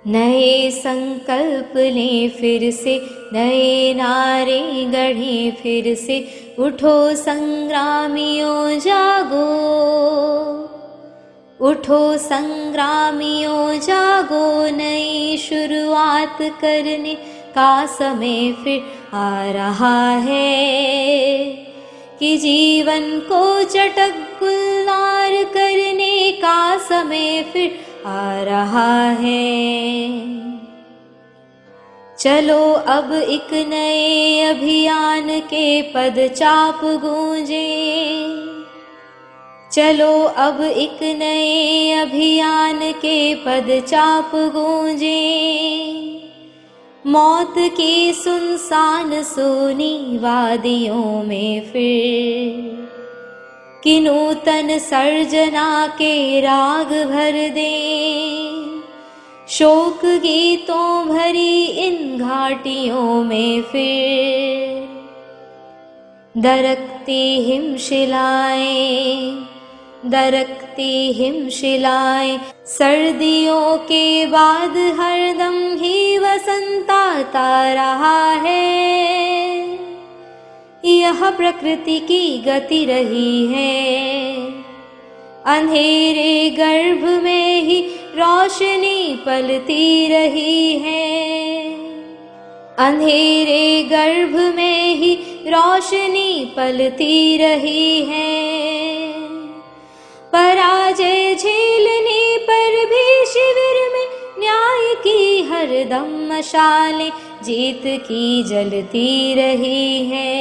नए संकल्प लें फिर से, नए नारे गढ़ें फिर से, उठो संग्रामियों जागो, उठो संग्रामियों जागो, नई शुरुआत करने का समय फिर आ रहा है, कि जीवन को चटक गुलजार करने का समय फिर आ रहा है। चलो अब एक नए अभियान के पदचाप गूंजे, चलो अब एक नए अभियान के पदचाप गूंजे, मौत की सुनसान सूनी वादियों में फिर कि नूतन सर्जना के राग भर दें, शोक गीतों भरी इन घाटियों में फिर दरकती हिमशिलाएं, दरकती हिमशिलाएं, सर्दियों के बाद हरदम ही वसंत आता रहा है, यह प्रकृति की गति रही है, अंधेरे गर्भ में ही रोशनी पलती रही है, अंधेरे गर्भ में ही रोशनी पलती रही है, पराजय झेलने पर भी शिविर में न्याय की हरदम मशालें जीत की जलती रही है,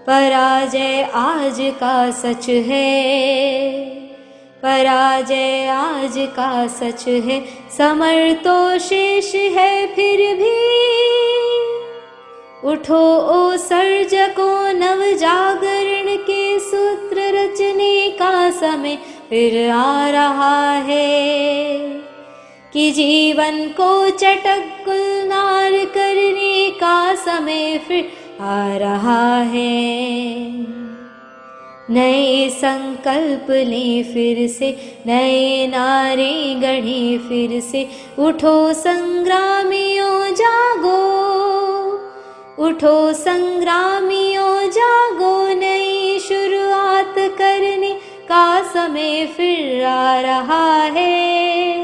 पराजय आज का सच है, पराजय आज का सच है, समर तो शेष है फिर भी, उठो ओ सर्जकों, नव जागरण के सूत्र रचने का समय फिर आ रहा है, कि जीवन को चटक गुलजार करने का समय फिर आ रहा है। नए संकल्प लें फिर से, नए नारे गढ़ें फिर से, उठो संग्रामियों जागो, उठो संग्रामियों जागो, नई शुरुआत करने का समय फिर आ रहा है,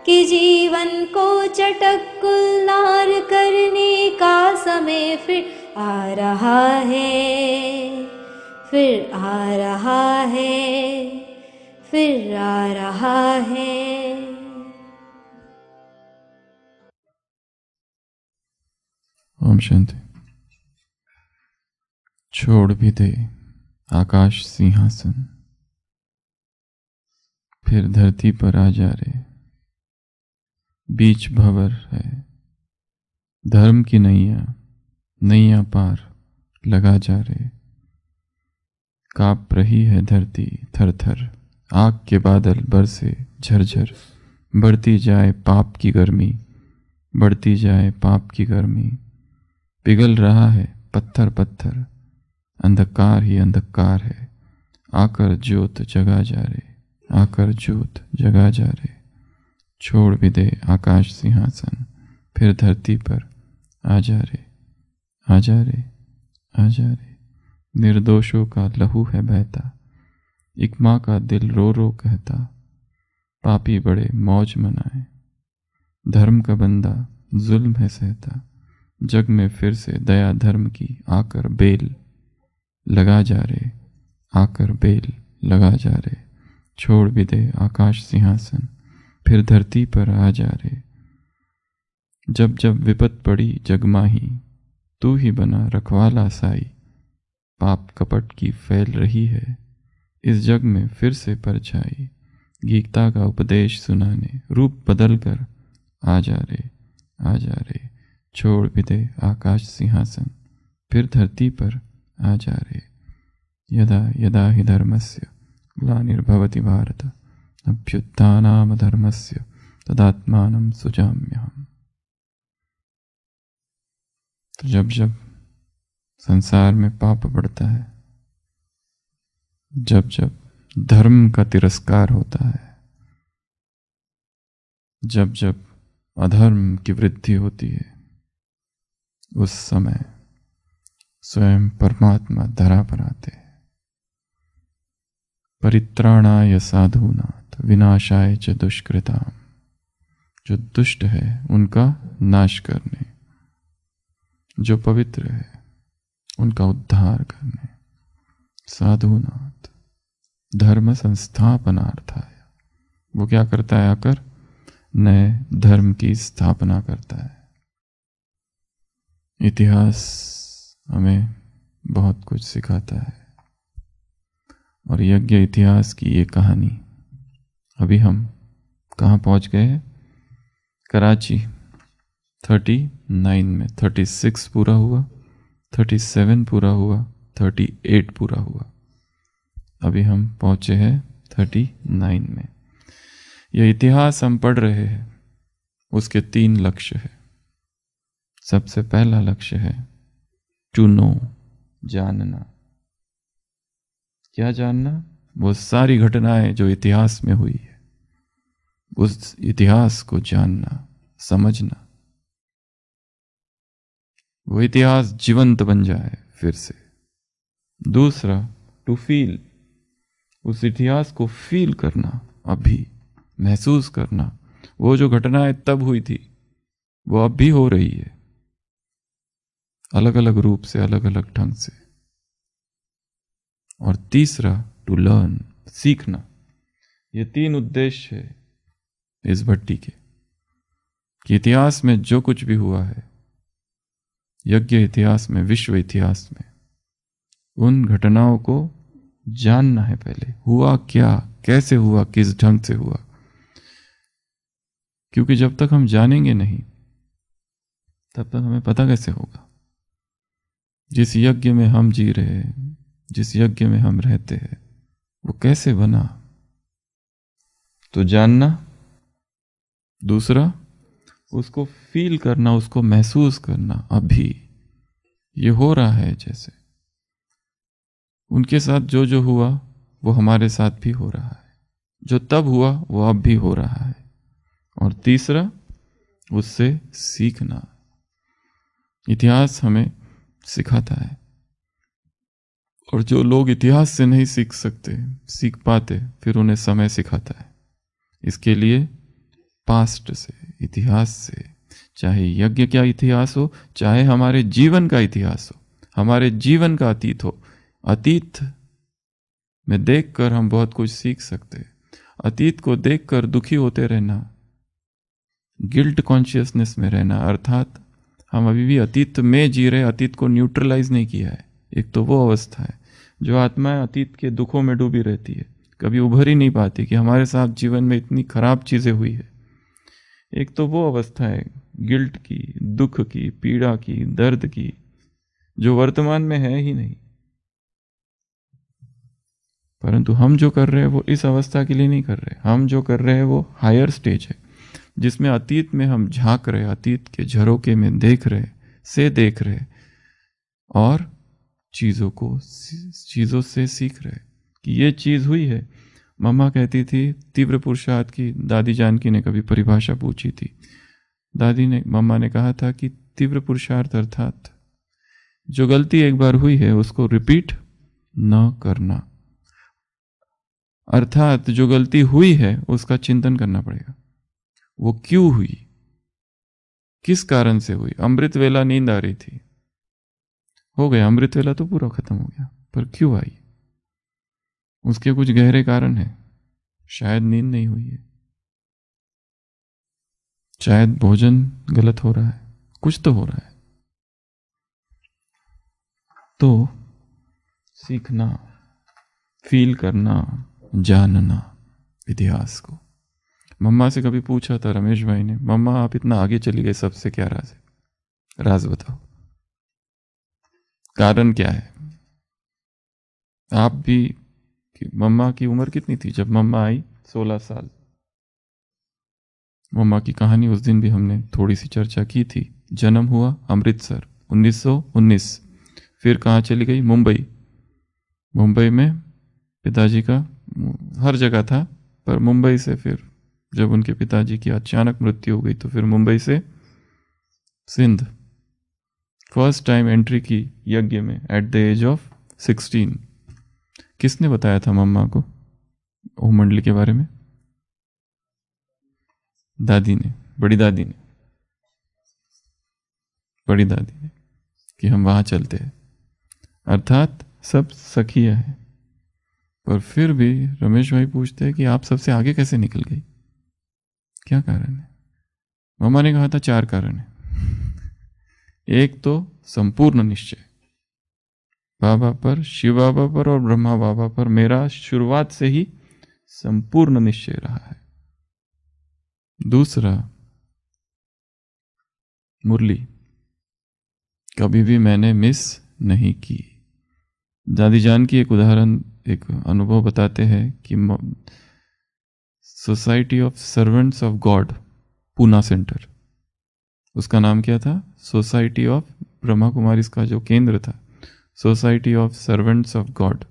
कि जीवन को चटक गुलजार करने का समय फिर आ रहा है, फिर आ रहा है, फिर आ रहा है। ओम शांति। छोड़ भी दे आकाश सिंहासन, फिर धरती पर आ जा रे, बीच भंवर है धर्म की नैया, नैया पार लगा जा रे, कांप रही है धरती थर थर, आग के बादल बरसे झरझर, बढ़ती जाए पाप की गर्मी, बढ़ती जाए पाप की गर्मी, पिघल रहा है पत्थर पत्थर, अंधकार ही अंधकार है, आकर ज्योत जगा जा रे, आकर ज्योत जगा जा रे। छोड़ भी दे आकाश सिंहासन, फिर धरती पर आ जा रे, आ जा रे, आ जा रे। निर्दोषों का लहू है बहता, एक माँ का दिल रो रो कहता, पापी बड़े मौज मनाए, धर्म का बंदा जुल्म है सहता, जग में फिर से दया धर्म की आकर बेल लगा जा रे, आकर बेल लगा जा रे। छोड़ भी दे आकाश सिंहासन, फिर धरती पर आ जा रे। जब जब विपत पड़ी जगमाही, तू ही बना रखवाला साई, पाप कपट की फैल रही है इस जग में फिर से परछाई, गीता का उपदेश सुनाने रूप बदल कर आ जा रे, आ जा रे। छोड़ भी दे आकाश सिंहासन, फिर धरती पर आ जा रे। यदा यदा हि धर्मस्य ग्लानिर्भवति भारत, अभ्युत्थानाम धर्मस्य तदात्मानं सुजाम्यहम्। तो जब जब संसार में पाप बढ़ता है, जब जब धर्म का तिरस्कार होता है, जब जब अधर्म की वृद्धि होती है उस समय स्वयं परमात्मा धरा पर आते हैं। परित्राणाय साधूनाथ विनाशाय च दुष्कृताम, जो दुष्ट है उनका नाश करने, जो पवित्र है उनका उद्धार करने। साधुनाथ धर्म संस्थापनार्थाय, वो क्या करता है? आकर नए धर्म की स्थापना करता है। इतिहास हमें बहुत कुछ सिखाता है और यज्ञ इतिहास की ये कहानी। अभी हम कहाँ पहुँच गए हैं? कराची 39 में 36 पूरा हुआ, 37 पूरा हुआ, 38 पूरा हुआ। अभी हम पहुँचे हैं 39 में। यह इतिहास हम पढ़ रहे हैं, उसके 3 लक्ष्य हैं। सबसे पहला लक्ष्य है टू नो, जानना। क्या जानना? वो सारी घटनाएं जो इतिहास में हुई है, उस इतिहास को जानना, समझना। वो इतिहास जीवंत बन जाए फिर से। दूसरा टू फील, उस इतिहास को फील करना, अभी महसूस करना। वो जो घटनाएं तब हुई थी वो अब भी हो रही है, अलग अलग रूप से, अलग अलग ढंग से। और तीसरा टू लर्न, सीखना। ये 3 उद्देश्य है इस भट्टी के, कि इतिहास में जो कुछ भी हुआ है, यज्ञ इतिहास में, विश्व इतिहास में, उन घटनाओं को जानना है पहले। हुआ क्या, कैसे हुआ, किस ढंग से हुआ। क्योंकि जब तक हम जानेंगे नहीं तब तक हमें पता कैसे होगा। जिस यज्ञ में हम जी रहे हैं, जिस यज्ञ में हम रहते हैं, वो कैसे बना, तो जानना। दूसरा उसको फील करना, उसको महसूस करना। अभी ये हो रहा है, जैसे उनके साथ जो जो हुआ वो हमारे साथ भी हो रहा है, जो तब हुआ वो अब भी हो रहा है। और तीसरा उससे सीखना। इतिहास हमें सिखाता है, और जो लोग इतिहास से नहीं सीख पाते, फिर उन्हें समय सिखाता है। इसके लिए पास्ट से, इतिहास से, चाहे यज्ञ का इतिहास हो, चाहे हमारे जीवन का इतिहास हो, हमारे जीवन का अतीत हो, अतीत में देखकर हम बहुत कुछ सीख सकते हैं। अतीत को देखकर दुखी होते रहना, गिल्ट कॉन्शियसनेस में रहना, अर्थात हम अभी भी अतीत में जी रहे, अतीत को न्यूट्रलाइज नहीं किया है। एक तो वो अवस्था है जो आत्मा अतीत के दुखों में डूबी रहती है, कभी उभर ही नहीं पाती कि हमारे साथ जीवन में इतनी खराब चीजें हुई है। एक तो वो अवस्था है गिल्ट की, दुख की, पीड़ा की, दर्द की, जो वर्तमान में है ही नहीं। परंतु हम जो कर रहे हैं वो इस अवस्था के लिए नहीं कर रहे। हम जो कर रहे हैं वो हायर स्टेज है, जिसमें अतीत में हम झांक रहे, अतीत के झरोके में देख रहे और चीजों से सीख रहे कि ये चीज हुई है। मम्मा कहती थी तीव्र पुरुषार्थ की, दादी जानकी ने कभी परिभाषा पूछी थी। मम्मा ने कहा था कि तीव्र पुरुषार्थ अर्थात जो गलती एक बार हुई है उसको रिपीट न करना। अर्थात जो गलती हुई है उसका चिंतन करना पड़ेगा, वो क्यों हुई, किस कारण से हुई। अमृत वेला नींद आ रही थी, हो गया, अमृत वेला तो पूरा खत्म हो गया, पर क्यों आई? उसके कुछ गहरे कारण हैं। शायद नींद नहीं हुई है, शायद भोजन गलत हो रहा है, कुछ तो हो रहा है। तो सीखना, फील करना, जानना इतिहास को। मम्मा से कभी पूछा था रमेश भाई ने, मम्मा आप इतना आगे चली गए, सबसे क्या राज है? राज बताओ, कारण क्या है? आप भी, मम्मा की उम्र कितनी थी जब मम्मा आई? 16 साल। मम्मा की कहानी उस दिन भी हमने थोड़ी सी चर्चा की थी। जन्म हुआ अमृतसर 1919, फिर कहाँ चली गई? मुंबई में पिताजी का हर जगह था, पर मुंबई से फिर जब उनके पिताजी की अचानक मृत्यु हो गई तो फिर मुंबई से सिंध फर्स्ट टाइम एंट्री की यज्ञ में एट द एज ऑफ 16। किसने बताया था मम्मा को ओम मंडली के बारे में? दादी ने, बड़ी दादी ने, बड़ी दादी ने, कि हम वहां चलते हैं। अर्थात सब सखिया है। पर फिर भी रमेश भाई पूछते हैं कि आप सबसे आगे कैसे निकल गई, क्या कारण है? मम्मा ने कहा था 4 कारण है। एक तो संपूर्ण निश्चय, बाबा पर, शिव बाबा पर और ब्रह्मा बाबा पर मेरा शुरुआत से ही संपूर्ण निश्चय रहा है। दूसरा, मुरली कभी भी मैंने मिस नहीं की। दादी जान की एक उदाहरण, एक अनुभव बताते हैं कि society of servants of God Poona centre, उसका नाम क्या था? सोसाइटी ऑफ ब्रह्मा कुमारी, इसका जो केंद्र था society of servants of God.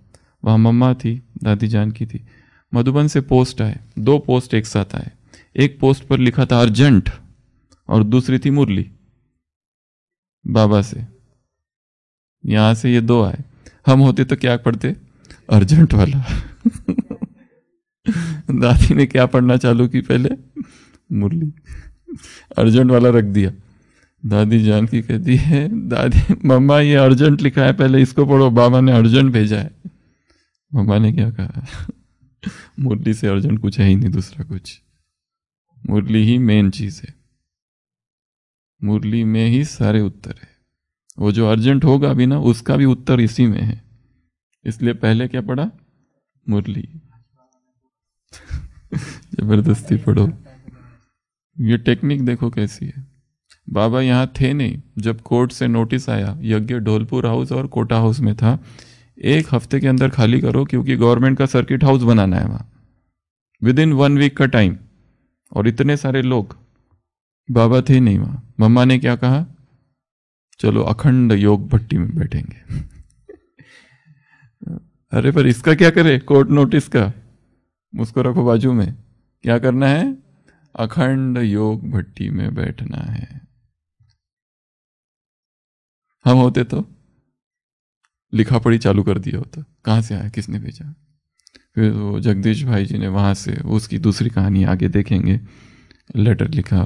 वहाँ मम्मा थी, दादी जान की थी। मधुबन से पोस्ट आए, 2 पोस्ट एक साथ आए। एक पोस्ट पर लिखा था अर्जेंट और दूसरी थी मुरली, बाबा से। यहां से ये 2 आए। हम होते तो क्या पढ़ते? अर्जेंट वाला। दादी ने क्या पढ़ना चालू की? पहले मुरली, अर्जेंट वाला रख दिया। दादी जान की कहती है, दादी मम्मा ये अर्जेंट लिखा है, पहले इसको पढ़ो, बाबा ने अर्जेंट भेजा है। मम्मा ने क्या कहा? मुरली से अर्जेंट कुछ है ही नहीं, दूसरा कुछ। मुरली ही मेन चीज है, मुरली में ही सारे उत्तर है। वो जो अर्जेंट होगा भी ना, उसका भी उत्तर इसी में है। इसलिए पहले क्या पढ़ा? मुरली। जबरदस्ती पढ़ो। ये टेक्निक देखो कैसी है। बाबा यहाँ थे नहीं जब कोर्ट से नोटिस आया, यज्ञ ढोलपुर हाउस और कोटा हाउस में था, 1 हफ्ते के अंदर खाली करो क्योंकि गवर्नमेंट का सर्किट हाउस बनाना है वहां, विदिन 1 वीक का टाइम। और इतने सारे लोग, बाबा थे नहीं वहां। मम्मा ने क्या कहा? चलो अखंड योग भट्टी में बैठेंगे। अरे पर इसका क्या करे? कोर्ट नोटिस का, उसको रखो बाजू में। क्या करना है? अखंड योग भट्टी में बैठना है। हम होते तो लिखा पढ़ी चालू कर दिया होता, कहां से आया, किसने भेजा। फिर वो जगदीश भाई जी ने वहां से, उसकी दूसरी कहानी आगे देखेंगे, लेटर लिखा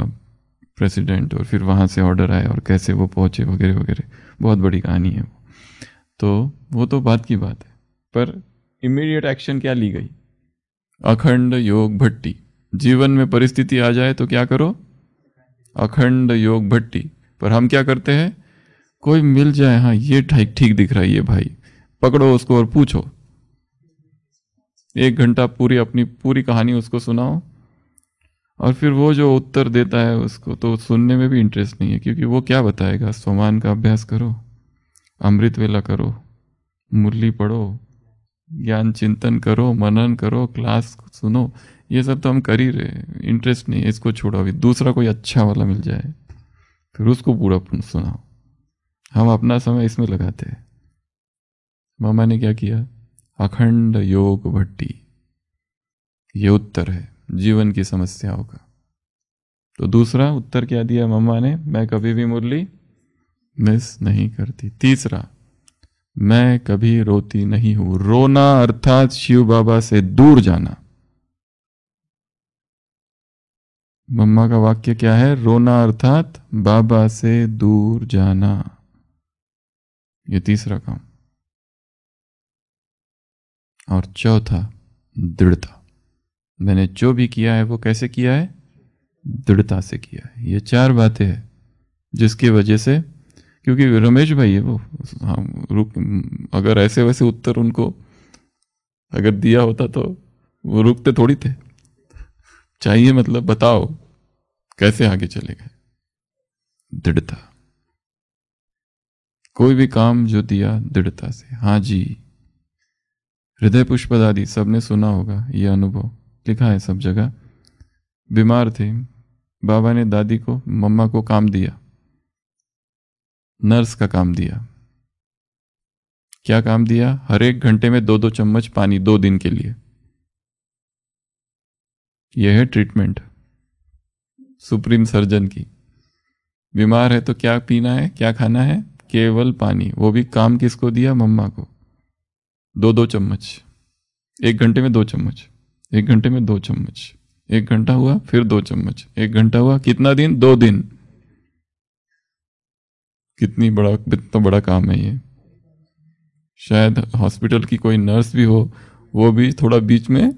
प्रेसिडेंट, और फिर वहां से ऑर्डर आया और कैसे वो पहुंचे वगैरह वगैरह। बहुत बड़ी कहानी है वो। तो वो तो बात की बात है, पर इमीडिएट एक्शन क्या ली गई? अखंड योग भट्टी। जीवन में परिस्थिति आ जाए तो क्या करो? अखंड योग भट्टी। पर हम क्या करते हैं? कोई मिल जाए, हाँ ये ठीक ठीक दिख रहा है ये भाई, पकड़ो उसको और पूछो। 1 घंटा पूरी अपनी पूरी कहानी उसको सुनाओ, और फिर वो जो उत्तर देता है उसको तो सुनने में भी इंटरेस्ट नहीं है, क्योंकि वो क्या बताएगा? स्वमान का अभ्यास करो, अमृत वेला करो, मुरली पढ़ो, ज्ञान चिंतन करो, मनन करो, क्लास सुनो, ये सब तो हम कर ही रहे, इंटरेस्ट नहीं है, इसको छोड़ो। अभी दूसरा कोई अच्छा वाला मिल जाए फिर उसको पूरा सुनाओ। हम अपना समय इसमें लगाते हैं। मामा ने क्या किया? अखंड योग भट्टी। ये उत्तर है जीवन की समस्याओं का। तो दूसरा उत्तर क्या दिया मम्मा ने? मैं कभी भी मुरली मिस नहीं करती। तीसरा, मैं कभी रोती नहीं हूं। रोना अर्थात शिव बाबा से दूर जाना। मम्मा का वाक्य क्या है? रोना अर्थात बाबा से दूर जाना। ये तीसरा काम। और चौथा, दृढ़ता। मैंने जो भी किया है वो कैसे किया है? दृढ़ता से किया है। ये 4 बातें हैं जिसकी वजह से, क्योंकि रमेश भाई है वो, हम रुक, अगर ऐसे वैसे उत्तर उनको अगर दिया होता तो वो रुकते थोड़ी थे। चाहिए मतलब बताओ कैसे आगे चले गए। दृढ़ता। कोई भी काम जो दिया दृढ़ता से। हाँ जी, हृदय पुष्प आदि सबने सुना होगा, ये अनुभव लिखा है सब जगह। बीमार थे, बाबा ने दादी को, मम्मा को काम दिया, नर्स का काम दिया। क्या काम दिया? हर 1 घंटे में 2-2 चम्मच पानी 2 दिन के लिए। यह है ट्रीटमेंट। सुप्रीम सर्जन की। बीमार है तो क्या पीना है, क्या खाना है? केवल पानी। वो भी काम किसको दिया? मम्मा को। 2-2 चम्मच, 1 घंटे में 2 चम्मच, 1 घंटे में 2 चम्मच, 1 घंटा हुआ फिर 2 चम्मच, 1 घंटा हुआ, कितना दिन? 2 दिन। कितना बड़ा काम है ये। शायद हॉस्पिटल की कोई नर्स भी हो, वो भी थोड़ा बीच में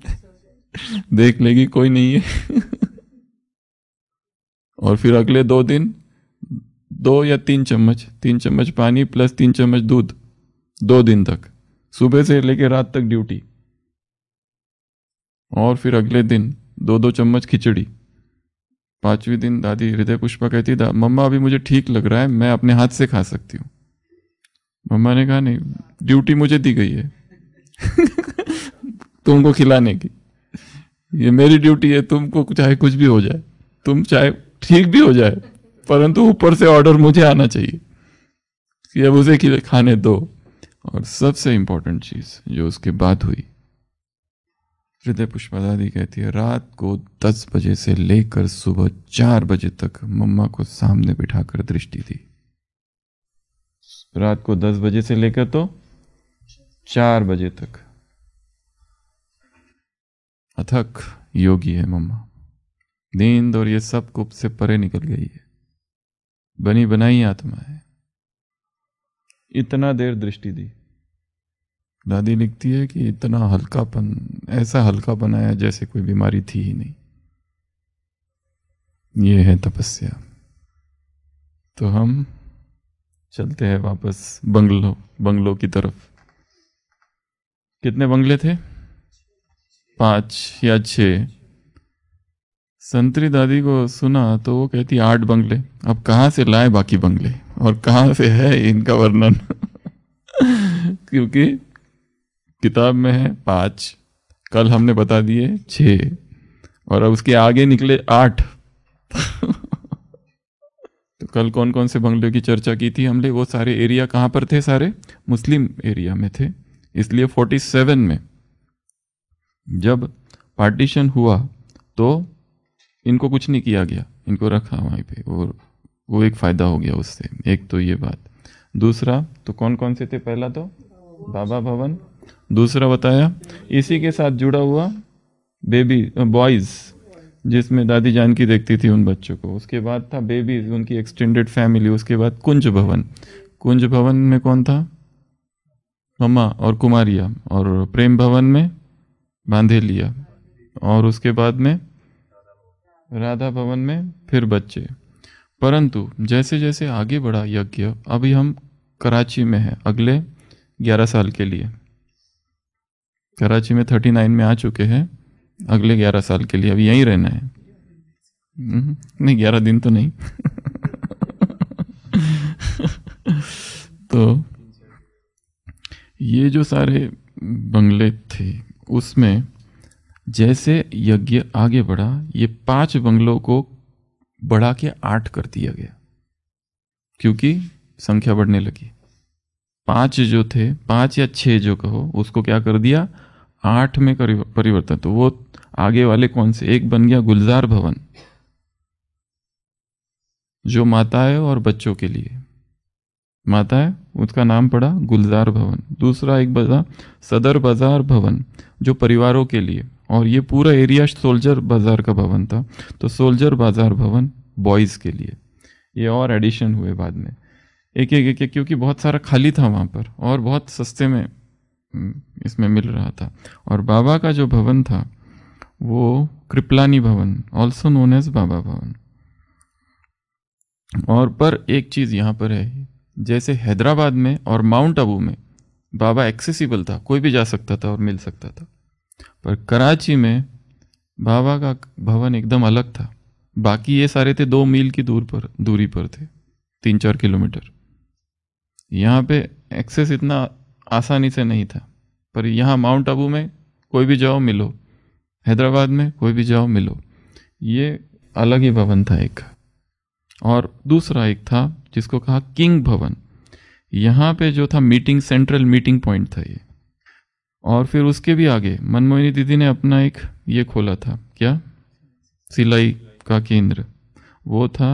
देख लेगी कोई नहीं है और फिर अगले 2 दिन 2 या 3 चम्मच, 3 चम्मच पानी प्लस 3 चम्मच दूध, 2 दिन तक, सुबह से लेकर रात तक ड्यूटी। और फिर अगले दिन 2-2 चम्मच खिचड़ी। 5वें दिन दादी हृदय पुष्पा कहती, मम्मा अभी मुझे ठीक लग रहा है, मैं अपने हाथ से खा सकती हूँ। मम्मा ने कहा नहीं, ड्यूटी मुझे दी गई है तुमको खिलाने की, ये मेरी ड्यूटी है। तुमको चाहे कुछ भी हो जाए, तुम चाहे ठीक भी हो जाए, परंतु ऊपर से ऑर्डर मुझे आना चाहिए कि अब उसे खाने दो। और सबसे इंपॉर्टेंट चीज जो उसके बाद हुई, हृदय पुष्पा दादी कहती है, रात को 10 बजे से लेकर सुबह 4 बजे तक मम्मा को सामने बिठाकर दृष्टि दी। रात को 10 बजे से लेकर तो 4 बजे तक। अथक योगी है मम्मा। नींद और ये सब कुछ से परे निकल गई है, बनी बनाई आत्मा है। इतना देर दृष्टि दी। दादी लिखती है कि इतना हल्कापन, ऐसा हल्का बनाया जैसे कोई बीमारी थी ही नहीं। ये है तपस्या। तो हम चलते हैं वापस बंगलों की तरफ। कितने बंगले थे? 5 या 6। संतरी दादी को सुना तो वो कहती 8 बंगले। अब कहाँ से लाए बाकी बंगले और कहाँ से है इनका वर्णन क्योंकि किताब में है 5, कल हमने बता दिए 6 और अब उसके आगे निकले 8 तो कल कौन कौन से बंगले की चर्चा की थी हमने? वो सारे एरिया कहाँ पर थे? सारे मुस्लिम एरिया में थे। इसलिए 47 में जब पार्टीशन हुआ तो इनको कुछ नहीं किया गया, इनको रखा वहीं पे। और वो एक फायदा हो गया उससे। एक तो ये बात। दूसरा तो कौन कौन से थे? पहला तो बाबा भवन, दूसरा बताया इसी के साथ जुड़ा हुआ बेबी बॉयज, जिसमें दादी जानकी देखती थी उन बच्चों को। उसके बाद था बेबीज, उनकी एक्सटेंडेड फैमिली। उसके बाद कुंज भवन। कुंज भवन में कौन था? मम्मा और कुमारिया। और प्रेम भवन में बांधेलिया। और उसके बाद में राधा भवन में फिर बच्चे। परंतु जैसे जैसे आगे बढ़ा यज्ञ, अभी हम कराची में हैं अगले 11 साल के लिए। कराची में 39 में आ चुके हैं, अगले 11 साल के लिए अभी यहीं रहना है। नहीं 11 दिन तो नहीं तो ये जो सारे बंगले थे उसमें जैसे यज्ञ आगे बढ़ा, ये 5 बंगलों को बढ़ा के 8 कर दिया गया क्योंकि संख्या बढ़ने लगी। 5 जो थे, 5 या 6 जो कहो, उसको क्या कर दिया? 8 में परिवर्तन। तो वो आगे वाले कौन से? एक बन गया गुलजार भवन, जो माताएं और बच्चों के लिए। माताएं, उसका नाम पड़ा गुलजार भवन। दूसरा एक बजा सदर बाजार भवन, जो परिवारों के लिए। और ये पूरा एरिया सोल्जर बाजार का भवन था, तो सोल्जर बाजार भवन बॉयज के लिए। ये और एडिशन हुए बाद में एक एक, क्योंकि बहुत सारा खाली था वहाँ पर और बहुत सस्ते में इसमें मिल रहा था। और बाबा का जो भवन था वो कृपलानी भवन, ऑल्सो नोन एज बाबा भवन। और पर एक चीज़ यहाँ पर है, जैसे हैदराबाद में और माउंट आबू में बाबा एक्सेसिबल था, कोई भी जा सकता था और मिल सकता था, पर कराची में बाबा का भवन एकदम अलग था। बाकी ये सारे थे 2 मील की दूरी पर थे, 3-4 किलोमीटर। यहाँ पे एक्सेस इतना आसानी से नहीं था, पर यहाँ माउंट आबू में कोई भी जाओ मिलो, हैदराबाद में कोई भी जाओ मिलो। ये अलग ही भवन था एक। और दूसरा एक था जिसको कहा किंग भवन। यहाँ पे जो था मीटिंग, सेंट्रल मीटिंग पॉइंट था ये। और फिर उसके भी आगे मनमोहिनी दीदी ने अपना एक ये खोला था, क्या? सिलाई का केंद्र। वो था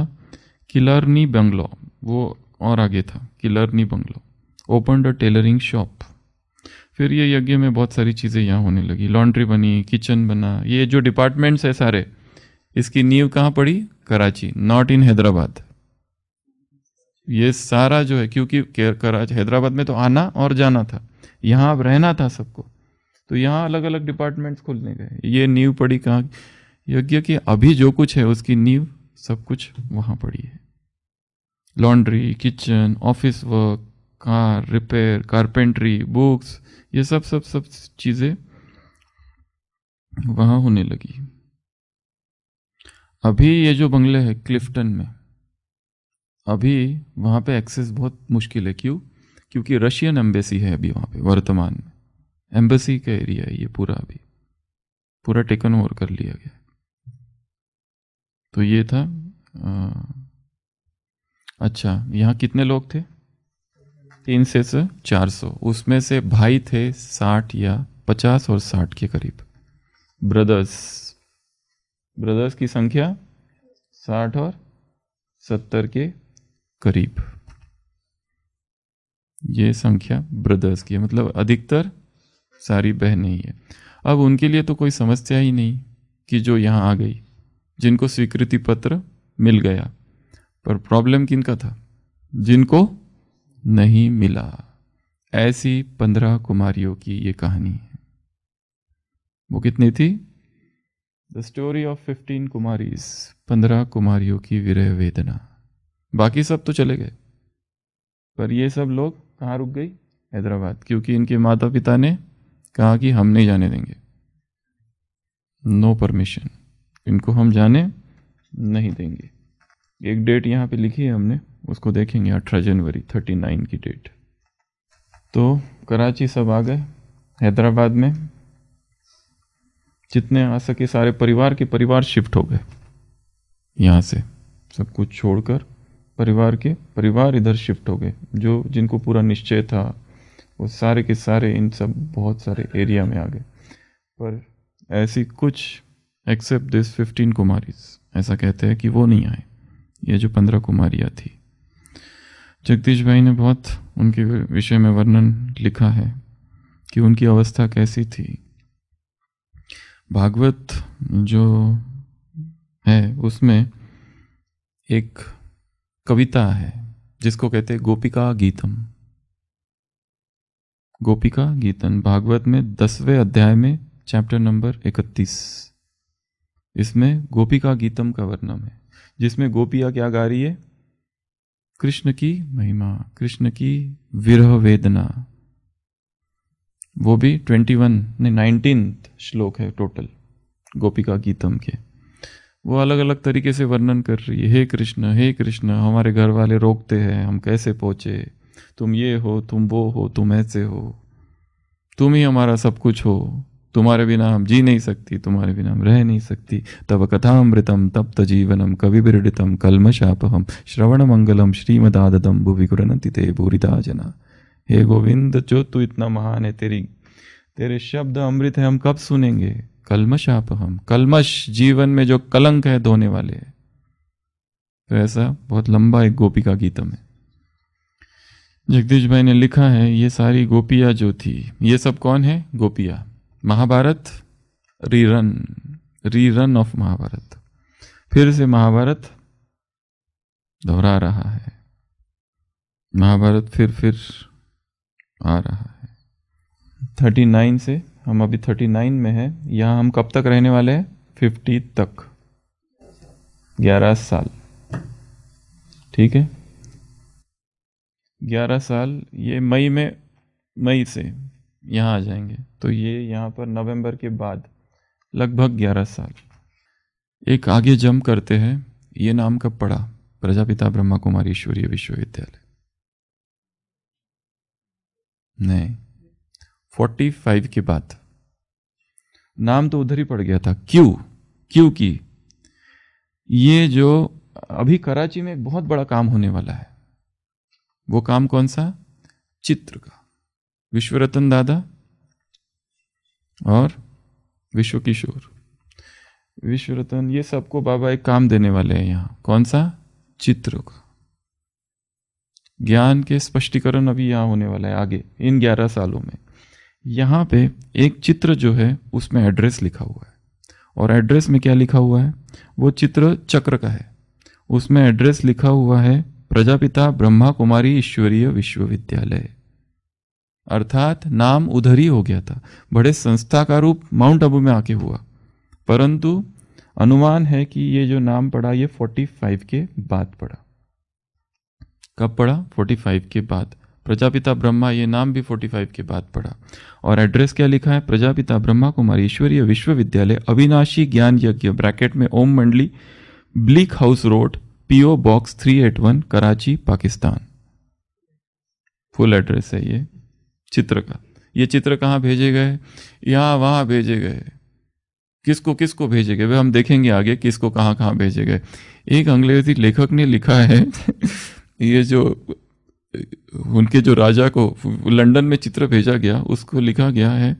किलरनी बंगलो, वो और आगे था किलरनी बंगलो। ओपन्ड अ टेलरिंग शॉप। फिर ये यज्ञ में बहुत सारी चीज़ें यहाँ होने लगी, लॉन्ड्री बनी, किचन बना, ये जो डिपार्टमेंट्स है सारे, इसकी नींव कहाँ पड़ी? Karachi, not in Hyderabad. ये सारा जो है, क्योंकि कराची हैदराबाद में तो आना और जाना था, यहाँ अब रहना था सबको, तो यहाँ अलग अलग डिपार्टमेंट्स खोलने गए। ये नींव पड़ी कहाँ? यज्ञ की अभी जो कुछ है उसकी नींव सब कुछ वहाँ पड़ी है। Laundry, kitchen, office work, car repair, carpentry, books, ये सब सब सब चीज़ें वहाँ होने लगी। अभी ये जो बंगले है क्लिफ्टन में, अभी वहाँ पे एक्सेस बहुत मुश्किल है। क्यों? क्योंकि रशियन एम्बेसी है अभी वहाँ पे वर्तमान में। एम्बेसी का एरिया है ये पूरा, अभी पूरा टेकन ओवर कर लिया गया। तो ये था। अच्छा, यहाँ कितने लोग थे? 300 से 400। उसमें से भाई थे 60 या 50 और 60 के करीब। ब्रदर्स की संख्या 60 और 70 के करीब। ये संख्या ब्रदर्स की है, मतलब अधिकतर सारी बहनें ही है। अब उनके लिए तो कोई समस्या ही नहीं कि जो यहाँ आ गई, जिनको स्वीकृति पत्र मिल गया। पर प्रॉब्लम किनका था? जिनको नहीं मिला। ऐसी 15 कुमारियों की ये कहानी है। वो कितनी थी? द स्टोरी ऑफ 15 कुमारीज, 15 कुमारियों की विरह वेदना। बाकी सब तो चले गए, पर ये सब लोग कहाँ रुक गई? हैदराबाद, क्योंकि इनके माता पिता ने कहा कि हम नहीं जाने देंगे, नो परमिशन, इनको हम जाने नहीं देंगे। एक डेट यहाँ पे लिखी है हमने, उसको देखेंगे, 18 जनवरी 39 की डेट। तो कराची सब आ गए, हैदराबाद में जितने आ सके सारे परिवार के परिवार शिफ्ट हो गए। यहाँ से सब कुछ छोड़कर परिवार के परिवार इधर शिफ्ट हो गए। जो जिनको पूरा निश्चय था वो सारे के सारे इन सब बहुत सारे एरिया में आ गए। पर ऐसी कुछ एक्सेप्ट दिस 15 कुमारीज, ऐसा कहते हैं कि वो नहीं आए। ये जो 15 कुमारियाँ थी, जगदीश भाई ने बहुत उनके विषय में वर्णन लिखा है कि उनकी अवस्था कैसी थी। भागवत जो है उसमें एक कविता है जिसको कहते हैं गोपिका गीतम। गोपिका गीतम भागवत में 10वें अध्याय में चैप्टर नंबर 31, इसमें गोपिका गीतम का वर्णन है, जिसमें गोपियाँ क्या गा रही है? कृष्ण की महिमा, कृष्ण की विरह वेदना। वो भी 19 श्लोक है टोटल गोपिका गीतम के। वो अलग अलग तरीके से वर्णन कर रही है। हे कृष्ण, हमारे घर वाले रोकते हैं, हम कैसे पहुँचे, तुम ये हो, तुम वो हो, तुम ऐसे हो, तुम ही हमारा सब कुछ हो, तुम्हारे बिना हम जी नहीं सकती, तुम्हारे बिना हम रह नहीं सकती। तब कथामृतम तप्त जीवनम कविबिरडितम कल्मशापहम श्रवण मंगलम श्रीमदाददम भुवि कुरनति ते भूरिदा जना। हे गोविंद, जो तू इतना महान है, तेरे शब्द अमृत है, हम कब सुनेंगे? कल्मशापहम, कल्मश जीवन में जो कलंक है धोने वाले है। तो ऐसा बहुत लंबा एक गोपिका गीतम है। जगदीश भाई ने लिखा है ये सारी गोपियाँ जो थी, ये सब कौन है? गोपियाँ। महाभारत रीरन ऑफ महाभारत, फिर से महाभारत दोहरा रहा है। महाभारत फिर आ रहा है। 39 से हम अभी 39 में है। यहाँ हम कब तक रहने वाले हैं? 50 तक, 11 साल। ठीक है, 11 साल। ये मई से यहाँ आ जाएंगे, तो ये यहाँ पर नवंबर के बाद लगभग 11 साल। एक आगे जंप करते हैं। ये नाम कब पड़ा? प्रजापिता ब्रह्मा कुमारी ईश्वरीय विश्वविद्यालय। नहीं, 45 के बाद नाम तो उधर ही पड़ गया था। क्योंकि ये जो अभी कराची में एक बहुत बड़ा काम होने वाला है, वो काम कौन सा? चित्र का। विश्वरतन दादा और विश्व किशोर, विश्व रतन, ये सबको बाबा एक काम देने वाले हैं यहाँ। कौन सा? चित्र का। ज्ञान के स्पष्टीकरण अभी यहाँ होने वाला है आगे इन 11 सालों में। यहाँ पे एक चित्र जो है उसमें एड्रेस लिखा हुआ है, और एड्रेस में क्या लिखा हुआ है? वो चित्र चक्र का है, उसमें एड्रेस लिखा हुआ है प्रजापिता ब्रह्मा कुमारी ईश्वरीय विश्वविद्यालय। अर्थात नाम उधर ही हो गया था, बड़े संस्था का रूप माउंट आबू में आके हुआ, परंतु अनुमान है कि ये जो नाम पड़ा ये 45 के बाद पड़ा। कब पड़ा? 45 के बाद। प्रजापिता ब्रह्मा ये नाम भी 45 के बाद पड़ा। और एड्रेस क्या लिखा है? प्रजापिता ब्रह्मा कुमारी ईश्वरीय विश्वविद्यालय, अविनाशी ज्ञान यज्ञ, ब्रैकेट में ओम मंडली, bleak house road, PO box 381, Karachi, Pakistan. Full address है ये चित्र का। ये चित्र कहाँ भेजे गए? यहाँ वहाँ भेजे गए। किसको किसको भेजे गए वे हम देखेंगे आगे, किसको कहाँ कहाँ भेजे गए। एक अंग्रेजी लेखक ने लिखा है ये जो उनके जो राजा को लंदन में चित्र भेजा गया, उसको लिखा गया है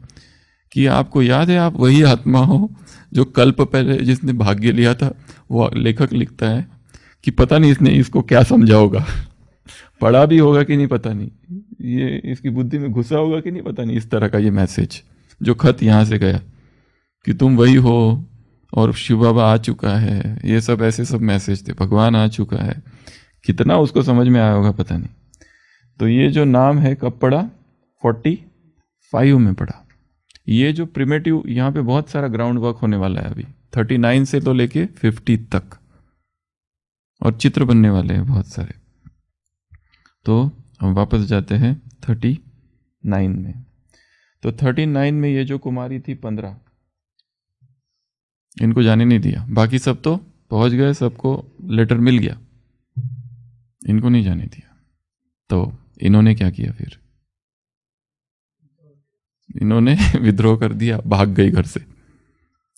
कि आपको याद है आप वही आत्मा हो जो कल्प पहले जिसने भाग्य लिया था। वो लेखक लिखता है कि पता नहीं इसने इसको क्या समझा होगा, पढ़ा भी होगा कि नहीं पता नहीं, ये इसकी बुद्धि में घुसा होगा कि नहीं पता नहीं, इस तरह का ये मैसेज जो खत यहाँ से गया कि तुम वही हो और शिव बाबा आ चुका है, ये सब ऐसे सब मैसेज थे, भगवान आ चुका है। कितना उसको समझ में आया होगा पता नहीं। तो ये जो नाम है कब पड़ा? 45 में पड़ा। ये जो प्रिमेटिव, यहाँ पे बहुत सारा ग्राउंड वर्क होने वाला है अभी 39 से तो लेके 50 तक, और चित्र बनने वाले हैं बहुत सारे। तो हम वापस जाते हैं 39 में। तो 39 में ये जो कुमारी थी 15, इनको जाने नहीं दिया, बाकी सब तो पहुंच गए, सबको लेटर मिल गया, इनको नहीं जाने दिया। तो इन्होंने क्या किया फिर? इन्होंने विद्रोह कर दिया, भाग गई घर से,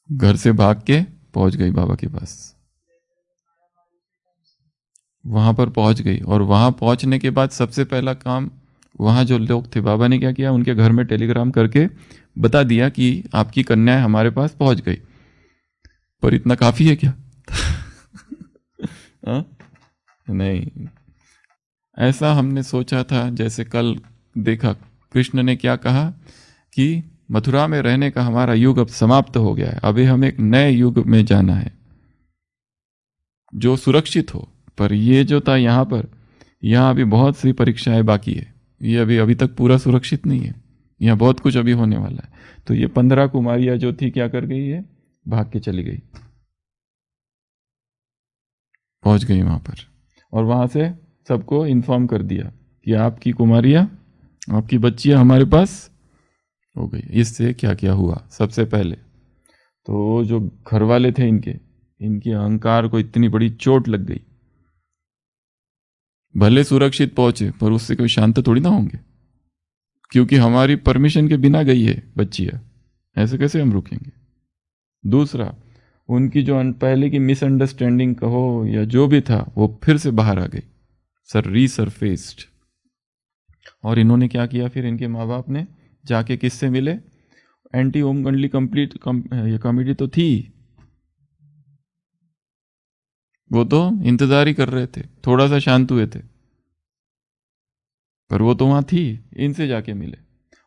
घर से भाग के पहुंच गई बाबा के पास। वहां पर पहुंच गई, और वहां पहुंचने के बाद सबसे पहला काम, वहां जो लोग थे बाबा ने क्या किया, उनके घर में टेलीग्राम करके बता दिया कि आपकी कन्या हमारे पास पहुंच गई। पर इतना काफी है क्या? नहीं, ऐसा हमने सोचा था। जैसे कल देखा कृष्ण ने क्या कहा कि मथुरा में रहने का हमारा युग अब समाप्त हो गया है, अभी हम एक नए युग में जाना है जो सुरक्षित हो। पर ये जो था यहाँ पर, यहाँ अभी बहुत सी परीक्षाएं बाकी है, ये अभी तक पूरा सुरक्षित नहीं है, यहाँ बहुत कुछ अभी होने वाला है। तो ये 15 कुमारियां जो थी क्या कर गई है? भाग के चली गई, पहुंच गई वहां पर, और वहां से सबको इन्फॉर्म कर दिया कि आपकी कुमारियां, आपकी बच्चियां हमारे पास हो गई। इससे क्या क्या हुआ? सबसे पहले तो जो घर वाले थे इनके अहंकार को इतनी बड़ी चोट लग गई। भले सुरक्षित पहुंचे पर उससे कोई शांत थोड़ी ना होंगे, क्योंकि हमारी परमिशन के बिना गई है बच्चियां, ऐसे कैसे हम रुकेंगे। दूसरा, उनकी जो पहले की मिसअंडरस्टैंडिंग कहो या जो भी था, वो फिर से बाहर आ गई, रीसरफेस्ड। और इन्होंने क्या किया फिर? इनके माँ बाप ने जाके किससे मिले? एंटी ओम मंडली कंप्लीट ये कमेटी तो थी, वो तो इंतजार ही कर रहे थे, थोड़ा सा शांत हुए थे, पर वो तो वहां थी। इनसे जाके मिले,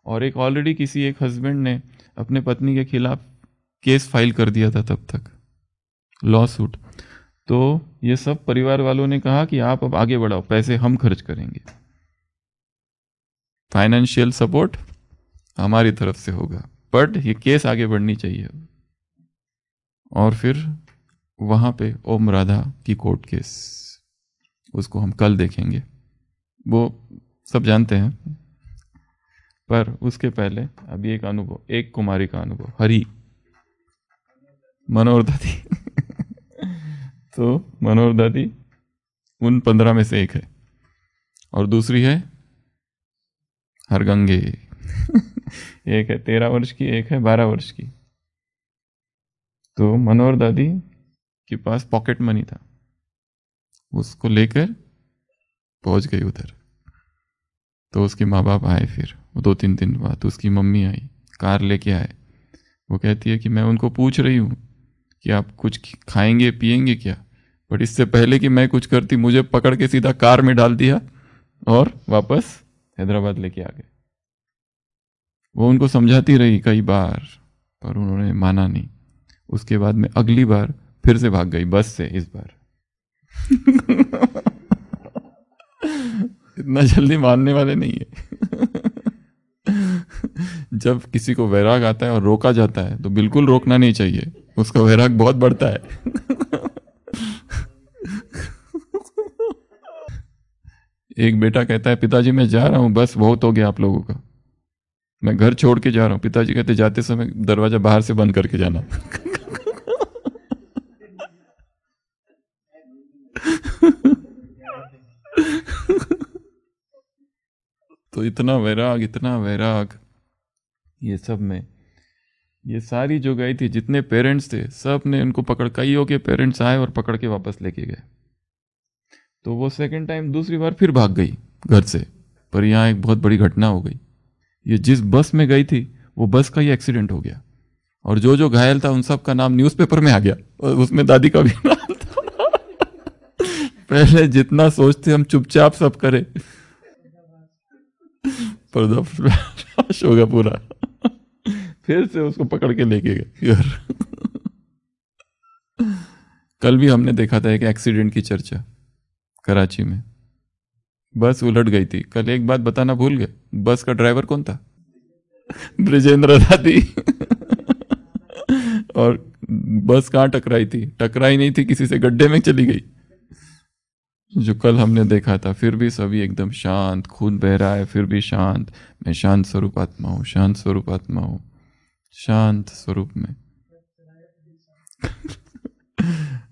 और एक ऑलरेडी किसी एक हस्बैंड ने अपने पत्नी के खिलाफ केस फाइल कर दिया था तब तक, लॉ सूट। तो ये सब परिवार वालों ने कहा कि आप अब आगे बढ़ाओ, पैसे हम खर्च करेंगे, फाइनेंशियल सपोर्ट हमारी तरफ से होगा, बट ये केस आगे बढ़नी चाहिए। और फिर वहां पे ओम राधा की कोर्ट केस, उसको हम कल देखेंगे, वो सब जानते हैं। पर उसके पहले अभी एक अनुभव, एक कुमारी का अनुभव, हरि मनोहर दादी तो मनोहर दादी उन 15 में से एक है, और दूसरी है हरगंगे एक है 13 वर्ष की, एक है 12 वर्ष की। तो मनोहर दादी के पास पॉकेट मनी था, उसको लेकर पहुंच गई उधर। तो उसके माँ बाप आए, फिर वो 2-3 दिन बाद उसकी मम्मी आई, कार लेके आए। वो कहती है कि मैं उनको पूछ रही हूँ कि आप कुछ खाएंगे पिएंगे क्या, बट इससे पहले कि मैं कुछ करती मुझे पकड़ के सीधा कार में डाल दिया और वापस हैदराबाद लेके आ गए। वो उनको समझाती रही कई बार, पर उन्होंने माना नहीं। उसके बाद में अगली बार फिर से भाग गई बस से, इस बार इतना जल्दी मानने वाले नहीं है। जब किसी को वैराग आता है और रोका जाता है तो बिल्कुल रोकना नहीं चाहिए, उसका वैराग बहुत बढ़ता है। एक बेटा कहता है पिताजी मैं जा रहा हूं, बस बहुत हो गया आप लोगों का, मैं घर छोड़ के जा रहा हूं। पिताजी कहते जाते समय दरवाजा बाहर से बंद करके जाना। तो इतना वैराग ये सब में, ये सारी जो गई थी, जितने पेरेंट्स थे सब ने उनको पकड़, कईयों के पेरेंट्स आए और पकड़ के वापस लेके गए। तो वो सेकंड टाइम दूसरी बार फिर भाग गई घर से। पर यहाँ एक बहुत बड़ी घटना हो गई। ये जिस बस में गई थी वो बस का ही एक्सीडेंट हो गया, और जो जो घायल था उन सब का नाम न्यूज़पेपर में आ गया, और उसमें दादी का भी नाम था। पहले जितना सोचते हम चुपचाप सब करे, पर्दाफाश हो गया पूरा। फिर से उसको पकड़ के लेके गए घर। कल भी हमने देखा था एक एक्सीडेंट की चर्चा कराची में, बस उलट गई थी। कल एक बात बताना भूल गए, बस का ड्राइवर कौन था? ब्रिजेंद्र दादी। और बस कहाँ टकराई थी? टकराई नहीं थी, किसी से गड्ढे में चली गई। जो कल हमने देखा था, फिर भी सभी एकदम शांत, खून बह रहा है फिर भी शांत। मैं शांत स्वरूप आत्मा हूँ, शांत स्वरूप आत्मा हूँ, शांत स्वरूप में।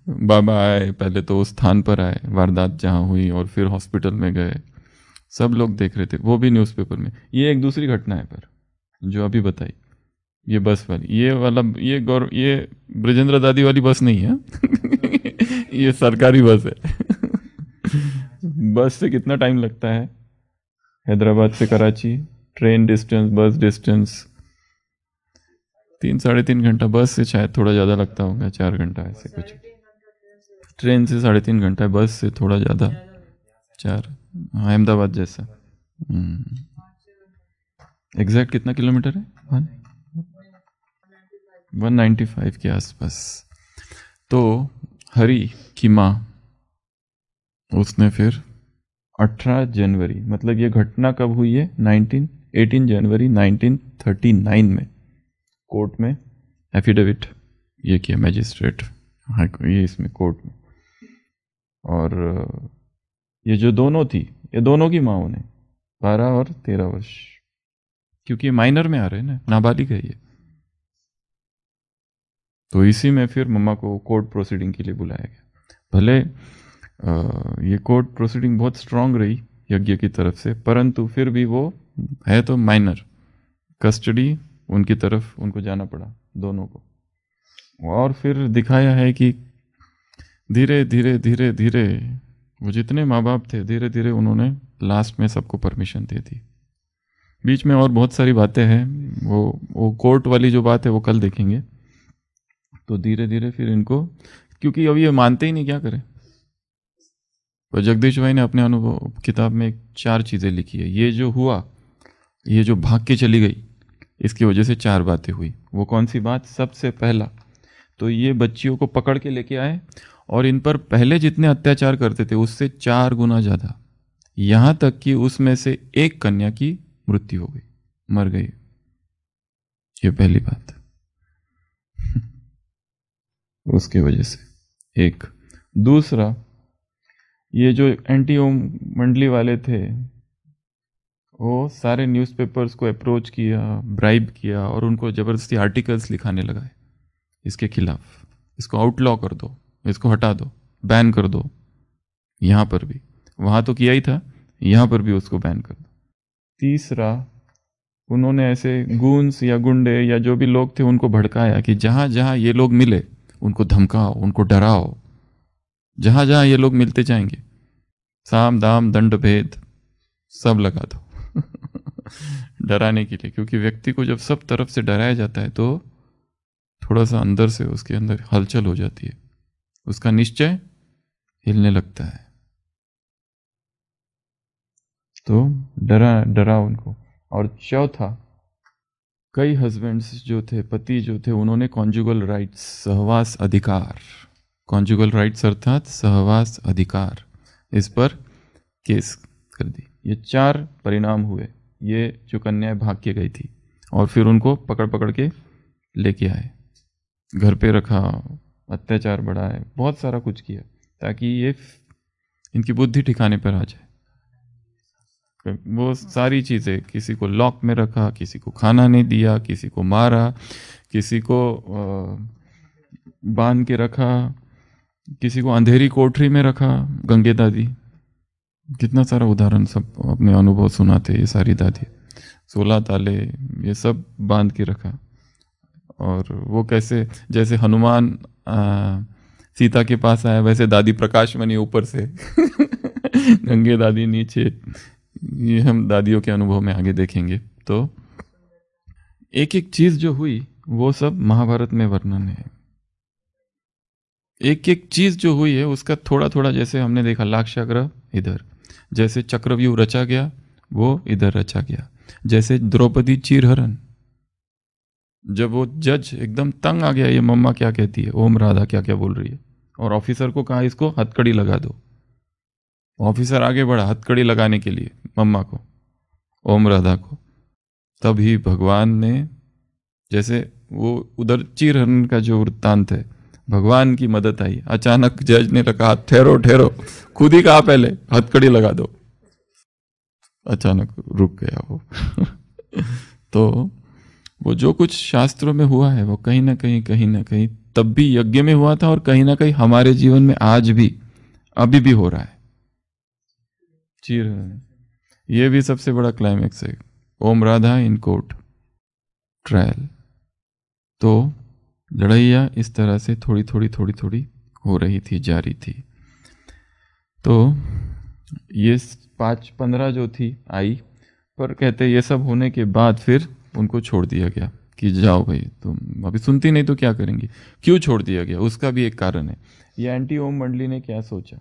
बाबा आए, पहले तो उस स्थान पर आए वारदात जहाँ हुई, और फिर हॉस्पिटल में गए। सब लोग देख रहे थे, वो भी न्यूज़पेपर में। ये एक दूसरी घटना है, पर जो अभी बताई ये बस वाली, ये वाला, ये ब्रजेंद्र दादी वाली बस नहीं है। ये सरकारी बस है। बस से कितना टाइम लगता है हैदराबाद से कराची? ट्रेन डिस्टेंस, बस डिस्टेंस 3-3.5 घंटा। बस से शायद थोड़ा ज़्यादा लगता होगा, 4 घंटा ऐसे कुछ। ट्रेन से 3.5 घंटा है, बस से थोड़ा ज़्यादा, 4। अहमदाबाद जैसा। एग्जैक्ट कितना किलोमीटर है? 195 के आसपास। तो हरी की माँ, उसने फिर 18 जनवरी, मतलब ये घटना कब हुई है? 18 जनवरी 1939 में कोर्ट में एफिडेविट ये किया मैजिस्ट्रेट, ये इसमें कोर्ट में। और ये जो दोनों थी, ये दोनों की माँओं ने 12 और 13 वर्ष, क्योंकि ये माइनर में आ रहे हैं ना, नाबालिग है ये। तो इसी में फिर मम्मा को कोर्ट प्रोसीडिंग के लिए बुलाया गया। भले ये कोर्ट प्रोसीडिंग बहुत स्ट्रांग रही यज्ञ की तरफ से, परंतु फिर भी वो है तो माइनर, कस्टडी उनकी तरफ उनको जाना पड़ा दोनों को। और फिर दिखाया है कि धीरे धीरे धीरे धीरे वो जितने माँ बाप थे, धीरे धीरे उन्होंने लास्ट में सबको परमिशन दे दी। बीच में और बहुत सारी बातें हैं, वो कोर्ट वाली जो बात है वो कल देखेंगे। तो धीरे धीरे फिर इनको, क्योंकि अभी ये मानते ही नहीं, क्या करें। तो जगदीश भाई ने अपने अनुभव किताब में 4 चीज़ें लिखी है। ये जो हुआ, ये जो भाग के चली गई, इसकी वजह से 4 बातें हुई। वो कौन सी बात? सबसे पहला तो ये बच्चियों को पकड़ के लेके आए और इन पर पहले जितने अत्याचार करते थे उससे 4 गुना ज़्यादा, यहाँ तक कि उसमें से एक कन्या की मृत्यु हो गई, मर गई। ये पहली बात। उसके वजह से एक। दूसरा, ये जो एंटी ओम मंडली वाले थे, वो सारे न्यूज़पेपर्स को अप्रोच किया, ब्राइब किया, और उनको ज़बरदस्ती आर्टिकल्स लिखाने लगाए इसके खिलाफ। इसको आउटलॉ कर दो, इसको हटा दो, बैन कर दो। यहाँ पर भी, वहाँ तो किया ही था, यहाँ पर भी उसको बैन कर दो। तीसरा, उन्होंने ऐसे गूंस या गुंडे या जो भी लोग थे उनको भड़काया कि जहाँ जहाँ ये लोग मिले उनको धमकाओ, उनको डराओ। जहाँ जहाँ ये लोग मिलते जाएंगे, साम दाम दंड भेद सब लगा दो। डराने के लिए, क्योंकि व्यक्ति को जब सब तरफ से डराया जाता है तो थोड़ा सा अंदर से उसके अंदर हलचल हो जाती है, उसका निश्चय हिलने लगता है। तो डरा उनको। और चौथा, कई हस्बैंड्स जो थे, पति जो थे, उन्होंने कॉन्जुगल राइट्स, सहवास अधिकार, कॉन्जुगल राइट्स अर्थात सहवास अधिकार, इस पर केस कर दी। ये 4 परिणाम हुए। ये जो कन्याएं भाग के गई थी और फिर उनको पकड़ पकड़ के लेके आए, घर पे रखा, अत्याचार बढ़ाए, बहुत सारा कुछ किया ताकि ये इनकी बुद्धि ठिकाने पर आ जाए। वो सारी चीज़ें, किसी को लॉक में रखा, किसी को खाना नहीं दिया, किसी को मारा, किसी को बांध के रखा, किसी को अंधेरी कोठरी में रखा। गंगे दादी, कितना सारा उदाहरण सब अपने अनुभव सुनाते ये सारी दादी। 16 ताले ये सब बांध के रखा। और वो कैसे, जैसे हनुमान सीता के पास आया, वैसे दादी प्रकाश मनी ऊपर से गंगे दादी नीचे। ये हम दादियों के अनुभव में आगे देखेंगे। तो एक एक चीज जो हुई वो सब महाभारत में वर्णन है। एक एक चीज जो हुई है उसका थोड़ा थोड़ा, जैसे हमने देखा लाक्षागृह इधर, जैसे चक्रव्यूह रचा गया वो इधर रचा गया। जैसे द्रौपदी चीरहरण, जब वो जज एकदम तंग आ गया, ये मम्मा क्या कहती है, ओम राधा क्या क्या बोल रही है, और ऑफिसर को कहा इसको हथकड़ी लगा दो। ऑफिसर आगे बढ़ा हथकड़ी लगाने के लिए मम्मा को, ओम राधा को। तभी भगवान ने, जैसे वो उधर चीरहरण का जो वृत्तांत है, भगवान की मदद आई। अचानक जज ने कहा ठहरो ठहरो, खुद ही कहा पहले हथकड़ी लगा दो। अचानक रुक गया वो तो वो जो कुछ शास्त्रों में हुआ है वो कहीं ना कहीं तब भी यज्ञ में हुआ था, और कहीं ना कहीं हमारे जीवन में आज भी अभी भी हो रहा है। चीरहरण, ये भी सबसे बड़ा क्लाइमैक्स है। ओम राधा इन कोर्ट ट्रायल। तो लड़ाइयाँ इस तरह से थोड़ी थोड़ी हो रही थी, जारी थी। तो ये 5-15 जो थी आई, पर कहते ये सब होने के बाद फिर उनको छोड़ दिया गया कि जाओ भाई, तुम अभी सुनती नहीं तो क्या करेंगी। क्यों छोड़ दिया गया उसका भी एक कारण है। ये एंटी ओम मंडली ने क्या सोचा,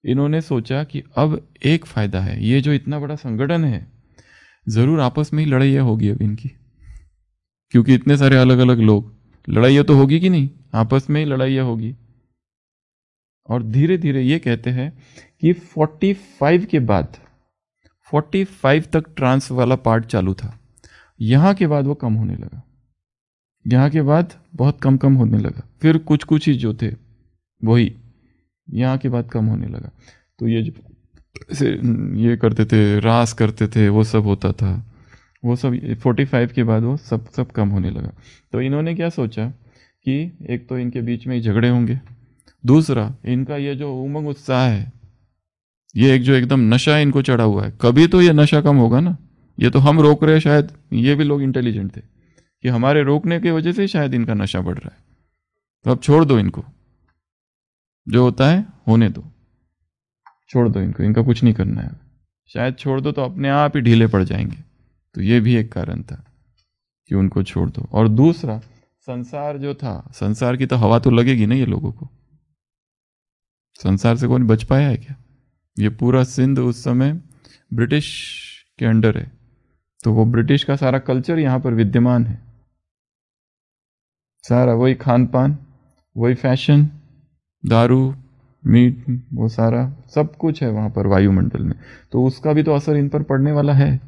इन्होंने सोचा कि अब एक फायदा है, ये जो इतना बड़ा संगठन है जरूर आपस में ही लड़ाइयाँ होगी अब इनकी, क्योंकि इतने सारे अलग अलग लोग, लड़ाइयाँ तो होगी कि नहीं, आपस में ही लड़ाइयाँ होगी। और धीरे धीरे ये कहते हैं कि 45 के बाद, 45 तक ट्रांस वाला पार्ट चालू था, यहाँ के बाद वो कम होने लगा, यहाँ के बाद बहुत कम होने लगा। फिर कुछ ही जो थे वही यहाँ के बाद कम होने लगा। तो ये जो ये करते थे, रास करते थे, वो सब होता था, वो सब 45 के बाद वो सब कम होने लगा। तो इन्होंने क्या सोचा कि एक तो इनके बीच में ही झगड़े होंगे, दूसरा इनका ये जो उमंग उत्साह है, ये एक जो एकदम नशा इनको चढ़ा हुआ है, कभी तो ये नशा कम होगा ना। ये तो हम रोक रहे हैं, शायद ये भी लोग इंटेलिजेंट थे कि हमारे रोकने की वजह से शायद इनका नशा बढ़ रहा है, तो अब छोड़ दो इनको, जो होता है होने दो, छोड़ दो इनको, इनका कुछ नहीं करना है। शायद छोड़ दो तो अपने आप ही ढीले पड़ जाएंगे। तो ये भी एक कारण था कि उनको छोड़ दो। और दूसरा, संसार जो था, संसार की तो हवा तो लगेगी ना ये लोगों को, संसार से कौन बच पाया है क्या। ये पूरा सिंध उस समय ब्रिटिश के अंडर है, तो वो ब्रिटिश का सारा कल्चर यहाँ पर विद्यमान है, सारा वही खान पान, वही फैशन, दारू, मीट, वो सारा सब कुछ है वहाँ पर वायुमंडल में। तो उसका भी तो असर इन पर पड़ने वाला है।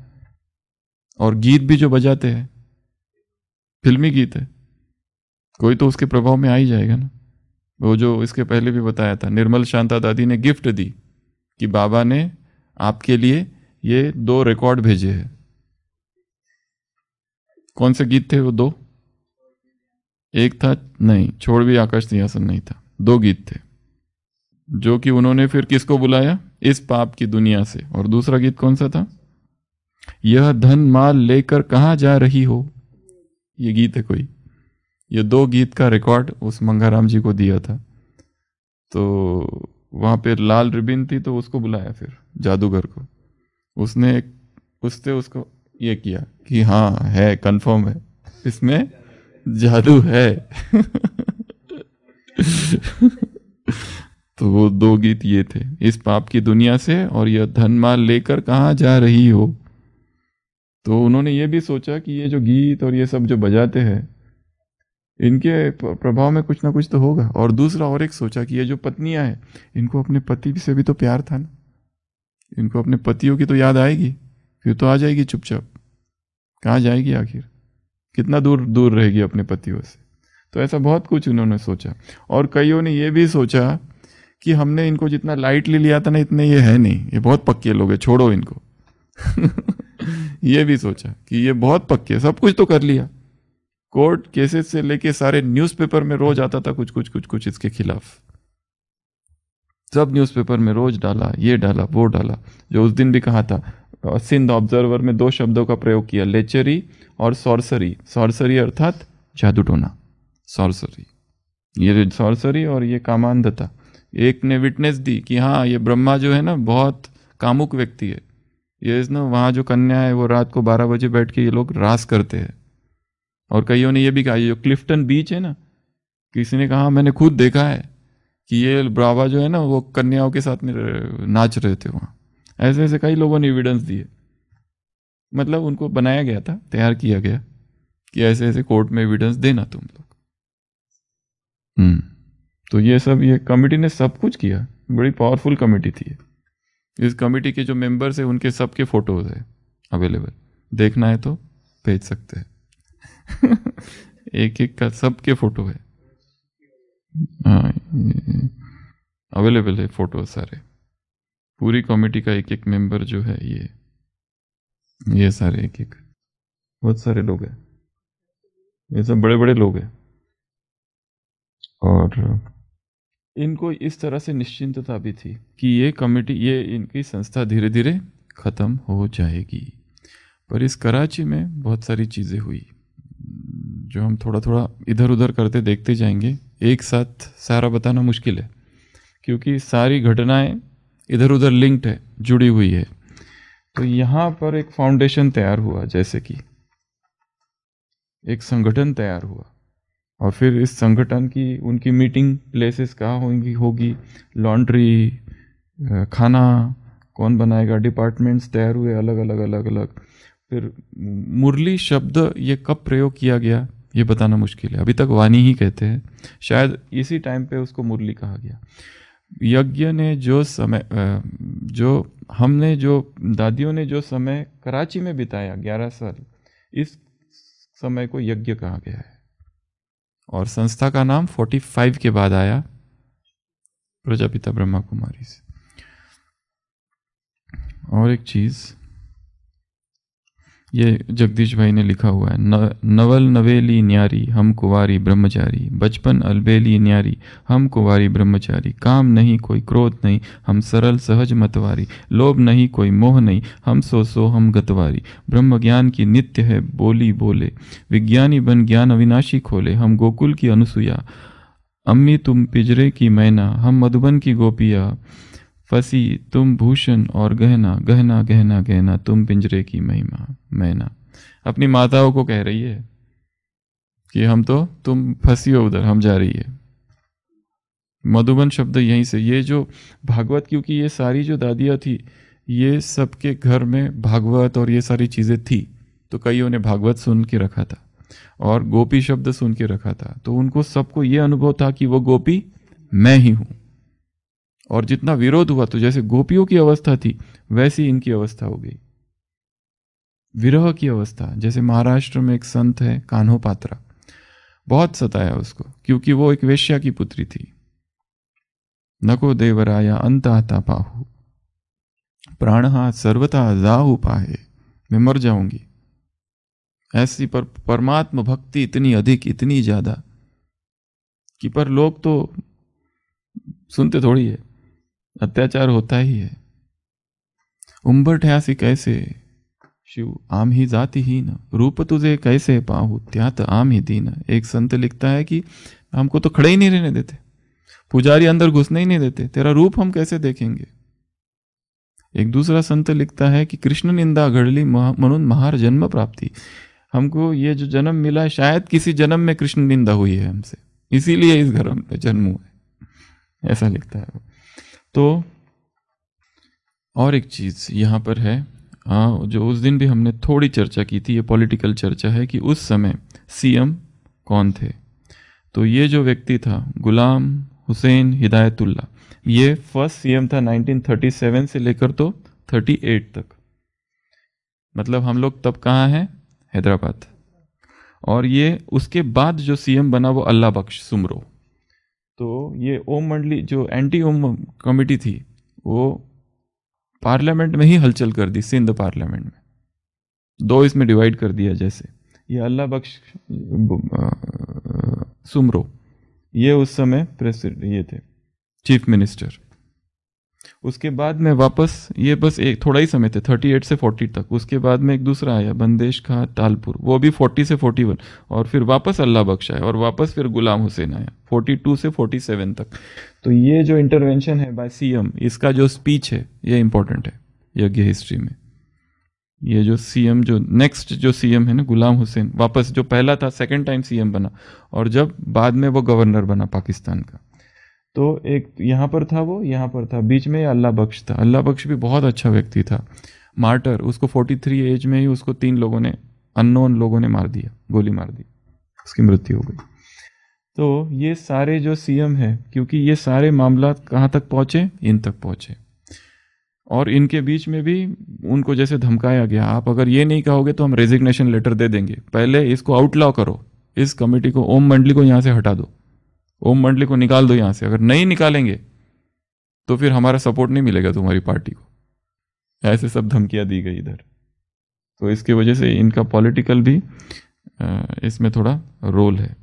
और गीत भी जो बजाते हैं, फिल्मी गीत है, कोई तो उसके प्रभाव में आ ही जाएगा ना। वो जो इसके पहले भी बताया था, निर्मल शांता दादी ने गिफ्ट दी कि बाबा ने आपके लिए ये 2 रिकॉर्ड भेजे हैं। कौन से गीत थे वो 2? एक था, नहीं, छोड़ भी आकाश सिंहासन नहीं था, 2 गीत थे जो कि उन्होंने फिर किसको बुलाया, इस पाप की दुनिया से। और दूसरा गीत कौन सा था, यह धन माल लेकर कहाँ जा रही हो, ये गीत है कोई। ये 2 गीत का रिकॉर्ड उस मंगाराम जी को दिया था। तो वहाँ पे लाल रिबिन थी, तो उसको बुलाया फिर जादूगर को, उसने उसको ये किया कि हाँ है, कंफर्म है, इसमें जादू है। तो वो दो गीत ये थे, इस पाप की दुनिया से और यह धन माल लेकर कहाँ जा रही हो। तो उन्होंने ये भी सोचा कि ये जो गीत और ये सब जो बजाते हैं इनके प्रभाव में कुछ ना कुछ तो होगा। और दूसरा और एक सोचा कि ये जो पत्नियां हैं इनको अपने पति से भी तो प्यार था ना, इनको अपने पतियों की तो याद आएगी, फिर तो आ जाएगी चुपचाप, कहाँ जाएगी आखिर, कितना दूर दूर रहेगी अपने पतियों से। तो ऐसा बहुत कुछ उन्होंने सोचा। और कईयों ने ये भी सोचा कि हमने इनको जितना लाइटली लिया था ना, इतने ये है नहीं, ये बहुत पक्के लोग हैं, छोड़ो इनको। ये भी सोचा कि ये बहुत पक्के, सब कुछ तो कर लिया, कोर्ट केसेस से लेके सारे न्यूज़पेपर में रोज आता था कुछ कुछ कुछ कुछ इसके खिलाफ, सब न्यूज़पेपर में रोज डाला, ये डाला वो डाला। जो उस दिन भी कहा था, सिंध ऑब्जर्वर में 2 शब्दों का प्रयोग किया, लेचरी और सॉर्सरी। सॉर्सरी अर्थात जादू टोना, सॉर्सरी, ये सॉर्सरी और ये कामांधता। एक ने विटनेस दी कि हाँ ये ब्रह्मा जो है ना बहुत कामुक व्यक्ति है, ये ना वहाँ जो कन्या है वो रात को 12 बजे बैठ के ये लोग रास करते हैं। और कईयों ने ये भी कहा, ये जो क्लिफ्टन बीच है ना, किसी ने कहा मैंने खुद देखा है कि ये ब्रावा जो है ना वो कन्याओं के साथ में नाच रहे थे वहाँ। ऐसे ऐसे कई लोगों ने एविडेंस दिए, मतलब उनको बनाया गया था, तैयार किया गया कि ऐसे ऐसे कोर्ट में एविडेंस देना तुम लोग। तो ये सब, ये कमेटी ने सब कुछ किया, बड़ी पावरफुल कमेटी थी। इस कमेटी के जो मेंबर्स हैं उनके सबके फोटोज है अवेलेबल, देखना है तो भेज सकते हैं। एक एक का सबके फोटो है, हाँ अवेलेबल है फोटो सारे, पूरी कमेटी का एक एक मेंबर जो है, ये सारे एक एक बहुत सारे लोग हैं, ये सब बड़े बड़े लोग हैं। और इनको इस तरह से निश्चिंतता भी थी कि ये कमेटी, ये इनकी संस्था धीरे धीरे ख़त्म हो जाएगी। पर इस कराची में बहुत सारी चीज़ें हुई जो हम थोड़ा थोड़ा इधर उधर करते देखते जाएंगे, एक साथ सारा बताना मुश्किल है क्योंकि सारी घटनाएं इधर उधर लिंक्ड है, जुड़ी हुई है। तो यहाँ पर एक फाउंडेशन तैयार हुआ, जैसे कि एक संगठन तैयार हुआ, और फिर इस संगठन की उनकी मीटिंग प्लेसेस कहाँ होगी, लॉन्ड्री, खाना कौन बनाएगा, डिपार्टमेंट्स तैयार हुए अलग अलग अलग अलग। फिर मुरली शब्द ये कब प्रयोग किया गया ये बताना मुश्किल है, अभी तक वाणी ही कहते हैं, शायद इसी टाइम पे उसको मुरली कहा गया। यज्ञ ने जो समय, जो दादियों ने जो समय कराची में बिताया 11 साल, इस समय को यज्ञ कहा गया है। और संस्था का नाम 45 के बाद आया, प्रजापिता ब्रह्मा कुमारी से। और एक चीज ये जगदीश भाई ने लिखा हुआ है, नवल नवेली न्यारी हम कुंवारी ब्रह्मचारी, बचपन अलबेली न्यारी हम कुंवारी ब्रह्मचारी, काम नहीं कोई क्रोध नहीं हम सरल सहज मतवारी, लोभ नहीं कोई मोह नहीं हम सो हम गतवारी, ब्रह्म ज्ञान की नित्य है बोली बोले, विज्ञानी बन ज्ञान अविनाशी खोले, हम गोकुल की अनुसुया, अम्मी तुम पिंजरे की मैना, हम मधुबन की गोपिया, फसी तुम भूषण और गहना, गहना गहना गहना तुम पिंजरे की महिमा मैना। अपनी माताओं को कह रही है कि हम तो, तुम फंसी हो उधर, हम जा रही है। मधुबन शब्द यहीं से, ये जो भागवत, क्योंकि ये सारी जो दादियाँ थी ये सबके घर में भागवत और ये सारी चीज़ें थी, तो कईयों ने भागवत सुन के रखा था और गोपी शब्द सुन के रखा था, तो उनको सबको ये अनुभव था कि वो गोपी मैं ही हूँ। और जितना विरोध हुआ, तो जैसे गोपियों की अवस्था थी वैसी इनकी अवस्था हो गई, विरह की अवस्था। जैसे महाराष्ट्र में एक संत है कान्होपात्रा, बहुत सताया उसको क्योंकि वो एक वेश्या की पुत्री थी। नको देवराया अंता पाहु, प्राणहा सर्वथा जाहु पाहे, मैं मर जाऊंगी। ऐसी पर परमात्मा भक्ति इतनी अधिक, इतनी ज्यादा कि पर लोग तो सुनते थोड़ी है, अत्याचार होता ही है। उम्बर ठयासी कैसे शिव आम ही जाति ही न, रूप तुझे कैसे पाहु त्यात आम ही दीन। एक संत लिखता है कि हमको तो खड़े ही नहीं रहने देते, पुजारी अंदर घुसने ही नहीं देते, तेरा रूप हम कैसे देखेंगे। एक दूसरा संत लिखता है कि कृष्ण निंदा घडली म्हणून महार जन्म प्राप्ति, हमको ये जो जन्म मिला है, शायद किसी जन्म में कृष्ण निंदा हुई है हमसे, इसीलिए इस घर में जन्म हुआ है, ऐसा लिखता है वो। तो और एक चीज यहाँ पर है, जो उस दिन भी हमने थोड़ी चर्चा की थी, ये पॉलिटिकल चर्चा है कि उस समय सीएम कौन थे। तो ये जो व्यक्ति था गुलाम हुसैन हिदायतुल्ला, ये फर्स्ट सीएम था 1937 से लेकर तो 38 तक। मतलब हम लोग तब कहाँ हैं, हैदराबाद। और ये उसके बाद जो सीएम बना वो अल्लाह बख्श सुमरो। तो ये ओम मंडली जो एंटी ओम कमेटी थी वो पार्लियामेंट में ही हलचल कर दी, सिंध पार्लियामेंट में, दो इसमें डिवाइड कर दिया। जैसे ये अल्लाह बख्श सुमरो, ये उस समय प्रेसिडेंट, ये थे चीफ मिनिस्टर। उसके बाद में वापस, ये बस एक थोड़ा ही समय थे 38 से 40 तक। उसके बाद में एक दूसरा आया बंदेश खां टालपुर, वो भी 40 से 41, और फिर वापस अल्लाह बख्श आया, और वापस फिर गुलाम हुसैन आया 42 से 47 तक। तो ये जो इंटरवेंशन है बाय सीएम, इसका जो स्पीच है ये इंपॉर्टेंट है यज्ञ हिस्ट्री में। ये जो सीएम, जो नेक्स्ट जो सीएम है ना गुलाम हुसैन, वापस जो पहला था सेकंड टाइम सीएम बना, और जब बाद में वो गवर्नर बना पाकिस्तान का। तो एक यहाँ पर था वो, यहाँ पर था, बीच में अल्लाह बख्श था। अल्लाह बख्श भी बहुत अच्छा व्यक्ति था, मार्टर। उसको 43 एज में ही उसको 3 लोगों ने, अननोन लोगों ने मार दिया, गोली मार दी, उसकी मृत्यु हो गई। तो ये सारे जो सीएम है, क्योंकि ये सारे मामला कहाँ तक पहुँचे, इन तक पहुँचे, और इनके बीच में भी उनको जैसे धमकाया गया, आप अगर ये नहीं कहोगे तो हम रेजिग्नेशन लेटर दे देंगे, पहले इसको आउटलॉ करो, इस कमेटी को, ओम मंडली को यहाँ से हटा दो, ओम मंडली को निकाल दो यहाँ से, अगर नहीं निकालेंगे तो फिर हमारा सपोर्ट नहीं मिलेगा तुम्हारी पार्टी को। ऐसे सब धमकियां दी गई इधर। तो इसकी वजह से इनका पॉलिटिकल भी इसमें थोड़ा रोल है।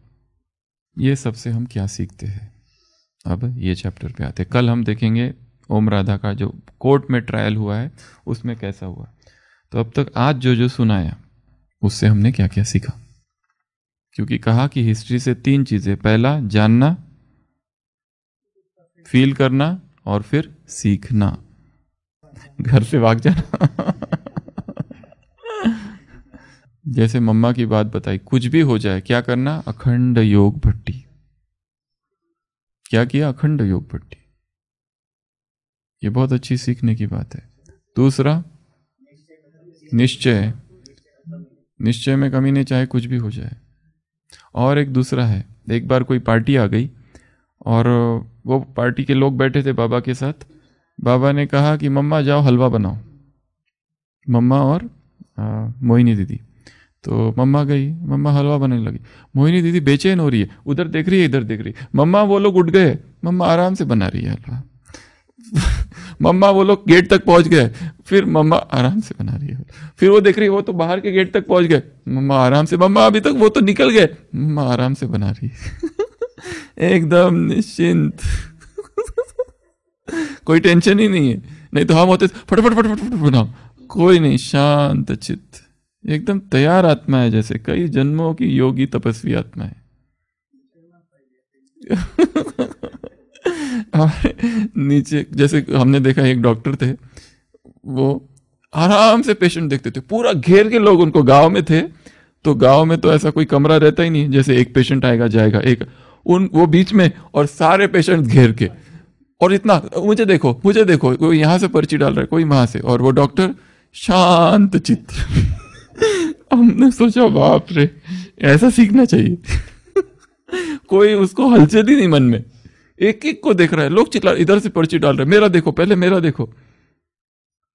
ये सबसे हम क्या सीखते हैं, अब ये चैप्टर पे आते हैं। कल हम देखेंगे ओम राधा का जो कोर्ट में ट्रायल हुआ है उसमें कैसा हुआ। तो अब तक आज जो जो सुनाया उससे हमने क्या क्या सीखा, क्योंकि कहा कि हिस्ट्री से 3 चीजें, पहला जानना, फील करना, और फिर सीखना, घर से भाग जाना। जैसे मम्मा की बात बताई, कुछ भी हो जाए क्या करना, अखंड योग भट्टी। क्या किया, अखंड योग भट्टी। ये बहुत अच्छी सीखने की बात है। दूसरा निश्चय, निश्चय में कमी नहीं, चाहे कुछ भी हो जाए। और एक दूसरा है, एक बार कोई पार्टी आ गई और वो पार्टी के लोग बैठे थे बाबा के साथ। बाबा ने कहा कि मम्मा जाओ हलवा बनाओ, मम्मा और मोहिनी दीदी। तो मम्मा गई, मम्मा हलवा बनाने लगी। मोहिनी दीदी बेचैन हो रही है, उधर देख रही है इधर देख रही है। मम्मा वो लोग उठ गए, मम्मा आराम से बना रही है हलवा। मम्मा वो लोग गेट तक पहुंच गए, फिर मम्मा आराम से बना रही है। फिर वो देख रही है वो तो बाहर के गेट तक पहुंच गए, मम्मा आराम से, मम्मा अभी तक वो तो निकल गए, मम्मा आराम से बना रही है। एकदम निश्चिंत। कोई टेंशन ही नहीं है, नहीं तो हम होते फटाफट फटाफट फटाफट बनाओ, कोई नहीं, शांत चित्त, एकदम तैयार आत्मा है, जैसे कई जन्मों की योगी तपस्वी आत्मा है। नीचे जैसे हमने देखा, एक डॉक्टर थे, वो आराम से पेशेंट देखते थे, पूरा घेर के लोग उनको, गांव में थे तो गांव में तो ऐसा कोई कमरा रहता ही नहीं, जैसे एक पेशेंट आएगा जाएगा, एक वो बीच में, और सारे पेशेंट घेर के, और इतना मुझे देखो मुझे देखो, कोई यहाँ से पर्ची डाल रहा है, कोई वहां से, और वो डॉक्टर शांत चित्त। हमने सोचा बाप रे, ऐसा सीखना चाहिए। कोई उसको हलचल ही नहीं मन में, एक एक को देख रहा है, लोग चिल्ला, इधर से पर्ची डाल रहे हैं, मेरा देखो पहले, मेरा देखो।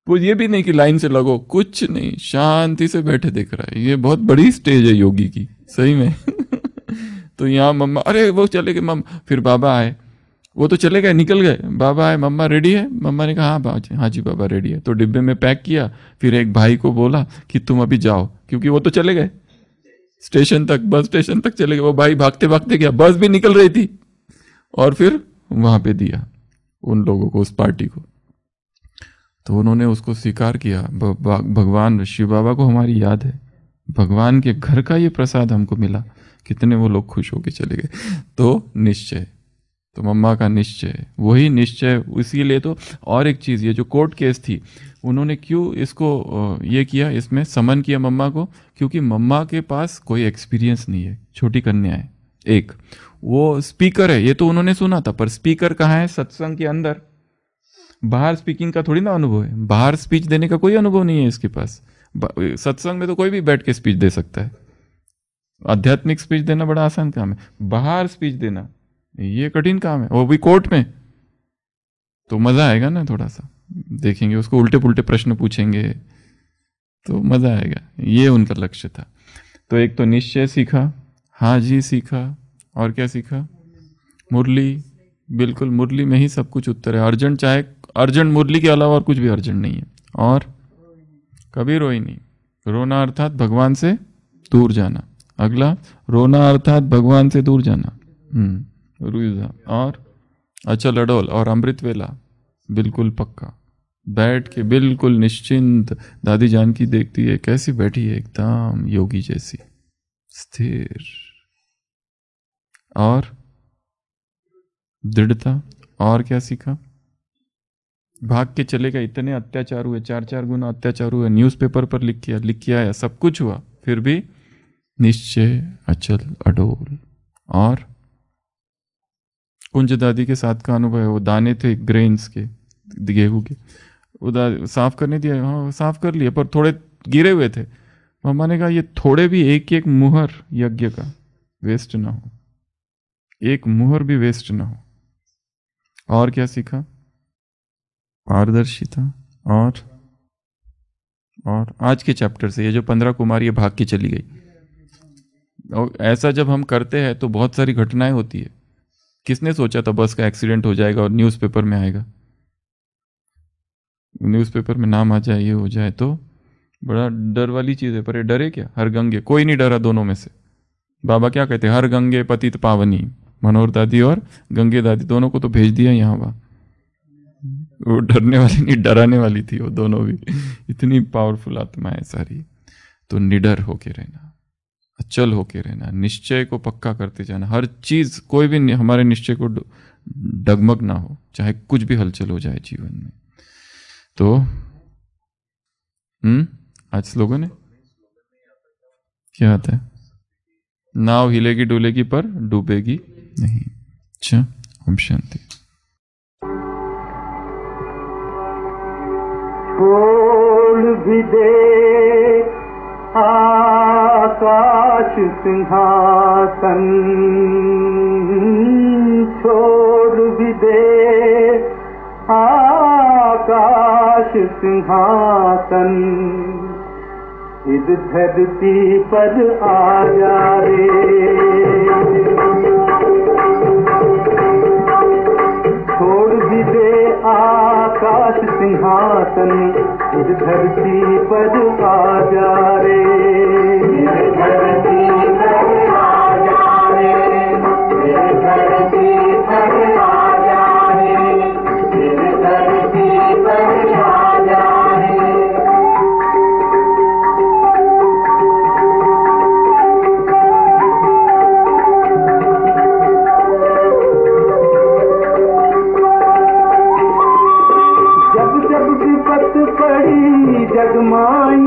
वो ये भी नहीं कि लाइन से लगो, कुछ नहीं, शांति से बैठे देख रहा है। ये बहुत बड़ी स्टेज है योगी की, सही में। तो यहाँ मम्मा, अरे वो चले गए मम्मा, फिर बाबा आए, वो तो चले गए, निकल गए, बाबा आए, मम्मा रेडी है? मम्मा ने कहा हाँ जी बाबा रेडी है। तो डिब्बे में पैक किया, फिर एक भाई को बोला कि तुम अभी जाओ, क्योंकि वो तो चले गए स्टेशन तक, बस स्टेशन तक चले गए। वो भाई भागते भागते गया, बस भी निकल रही थी, और फिर वहां पे दिया उन लोगों को, उस पार्टी को। तो उन्होंने उसको स्वीकार किया। भगवान शिव बाबा को हमारी याद है, भगवान के घर का ये प्रसाद हमको मिला, कितने वो लोग खुश होके चले गए। तो निश्चय, तो मम्मा का निश्चय, वही निश्चय। इसीलिए तो और एक चीज़, ये जो कोर्ट केस थी, उन्होंने क्यों इसको ये किया, इसमें समन किया मम्मा को, क्योंकि मम्मा के पास कोई एक्सपीरियंस नहीं है, छोटी कन्या है। एक वो स्पीकर है, ये तो उन्होंने सुना था, पर स्पीकर कहाँ है? सत्संग के अंदर। बाहर स्पीकिंग का थोड़ी ना अनुभव है, बाहर स्पीच देने का कोई अनुभव नहीं है इसके पास। सत्संग में तो कोई भी बैठ के स्पीच दे सकता है, आध्यात्मिक स्पीच देना बड़ा आसान काम है, बाहर स्पीच देना ये कठिन काम है, वो भी कोर्ट में। तो मजा आएगा ना, थोड़ा सा देखेंगे उसको, उल्टे पुल्टे प्रश्न पूछेंगे तो मजा आएगा। ये उनका लक्ष्य था। तो एक तो निश्चय सीखा, हाँ जी सीखा, और क्या सीखा? मुरली। बिल्कुल, मुरली में ही सब कुछ उत्तर है। अर्जेंट, चाहे अर्जेंट, मुरली के अलावा और कुछ भी अर्जेंट नहीं है। और कभी रोई नहीं। रोना अर्थात भगवान से दूर जाना। अगला, रोना अर्थात भगवान से दूर जाना। रुईजा। और अचल अडोल और अमृत वेला, बिल्कुल पक्का बैठ के, बिल्कुल निश्चिंत। दादी जानकी देखती है कैसी बैठी है, एकदम योगी जैसी स्थिर। और दृढ़ता। और क्या सीखा? भाग के चलेगा, इतने अत्याचार हुए, 4-4 गुना अत्याचार हुए, न्यूज़पेपर पर लिख के आया, सब कुछ हुआ, फिर भी निश्चय, अचल अडोल। और कुंज दादी के साथ का अनुभव है, वो दाने थे ग्रेन्स के, गेहूं के, वो साफ करने दिया, हाँ साफ कर लिए, पर थोड़े गिरे हुए थे। मम्मा ने कहा ये थोड़े भी, एक एक मुहर यज्ञ का वेस्ट ना हो, एक मुहर भी वेस्ट ना हो। और क्या सीखा? पारदर्शिता। और आज के चैप्टर से ये जो 15 कुमारी ये भाग के चली गई, और ऐसा जब हम करते हैं तो बहुत सारी घटनाएं होती है। किसने सोचा था बस का एक्सीडेंट हो जाएगा और न्यूज़पेपर में आएगा, न्यूज़पेपर में नाम आ जाए, ये हो जाए, तो बड़ा डर वाली चीज़ है। पर ये डरे क्या? हर गंगे, कोई नहीं डरा दोनों में से। बाबा क्या कहते हैं? हर गंगे पतित पावनी। मनोहर दादी और गंगे दादी दोनों को तो भेज दिया यहाँ वहाँ। वो डरने वाली नहीं, डराने वाली थी वो दोनों भी। इतनी पावरफुल आत्माएं सारी। तो निडर होके रहना, अचल होके रहना, निश्चय को पक्का करते जाना। हर चीज, कोई भी हमारे निश्चय को डगमग ना हो, चाहे कुछ भी हलचल हो जाए जीवन में। तो आज श्लोगन ने क्या आता है? नाव हिलेगी डुलेगी पर डूबेगी नहीं। अच्छा, ओम शांति। छोड़ भी दे आकाश सिंहासन, छोड़ भी दे आकाश सिंहासन, इस धरती पर आ जा रे। छोड़ भी दे आकाश सिंहासन, इस धरती पर आ जा रे। इस धरती पर आ जा रे, इस धरती पर आ जा रे, इस धरती पर आ जा रे। पड़ी जगमाई,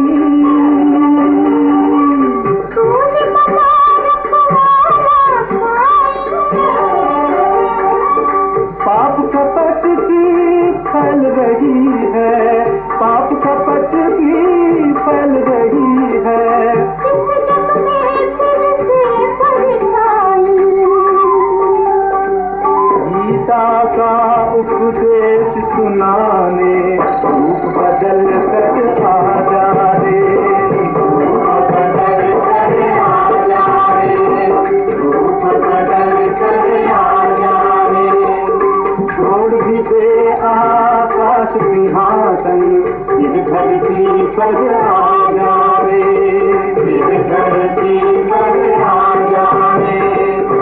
पाप कपट की फैल रही है, पाप कपट की फैल रही है। गीता का उपदेश सुनाने रूप बदल कर आ जा रे, रूप बदल कर आ जा रे, रूप बदल कर आ जा रे। छोड़ भी दे आकाश सिंहासन, इस धरती पर आ जा रे, इस धरती पर आ जा रे,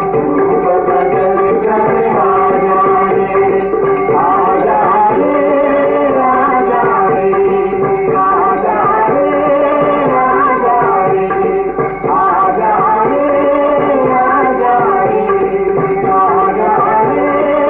रूप बदल कर आ जा रे, आ जा रे। आ जा रे।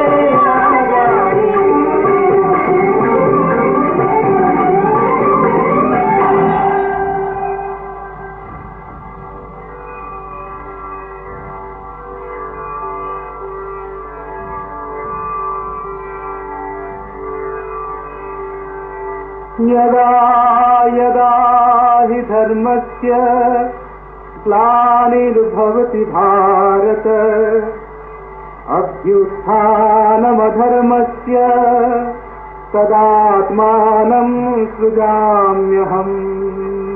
यदा यदा हि धर्मस्य ग्लानिर्भवति भारत अभ्युत्थानमधर्मस्य तदात्मानं सृजाम्यहम्।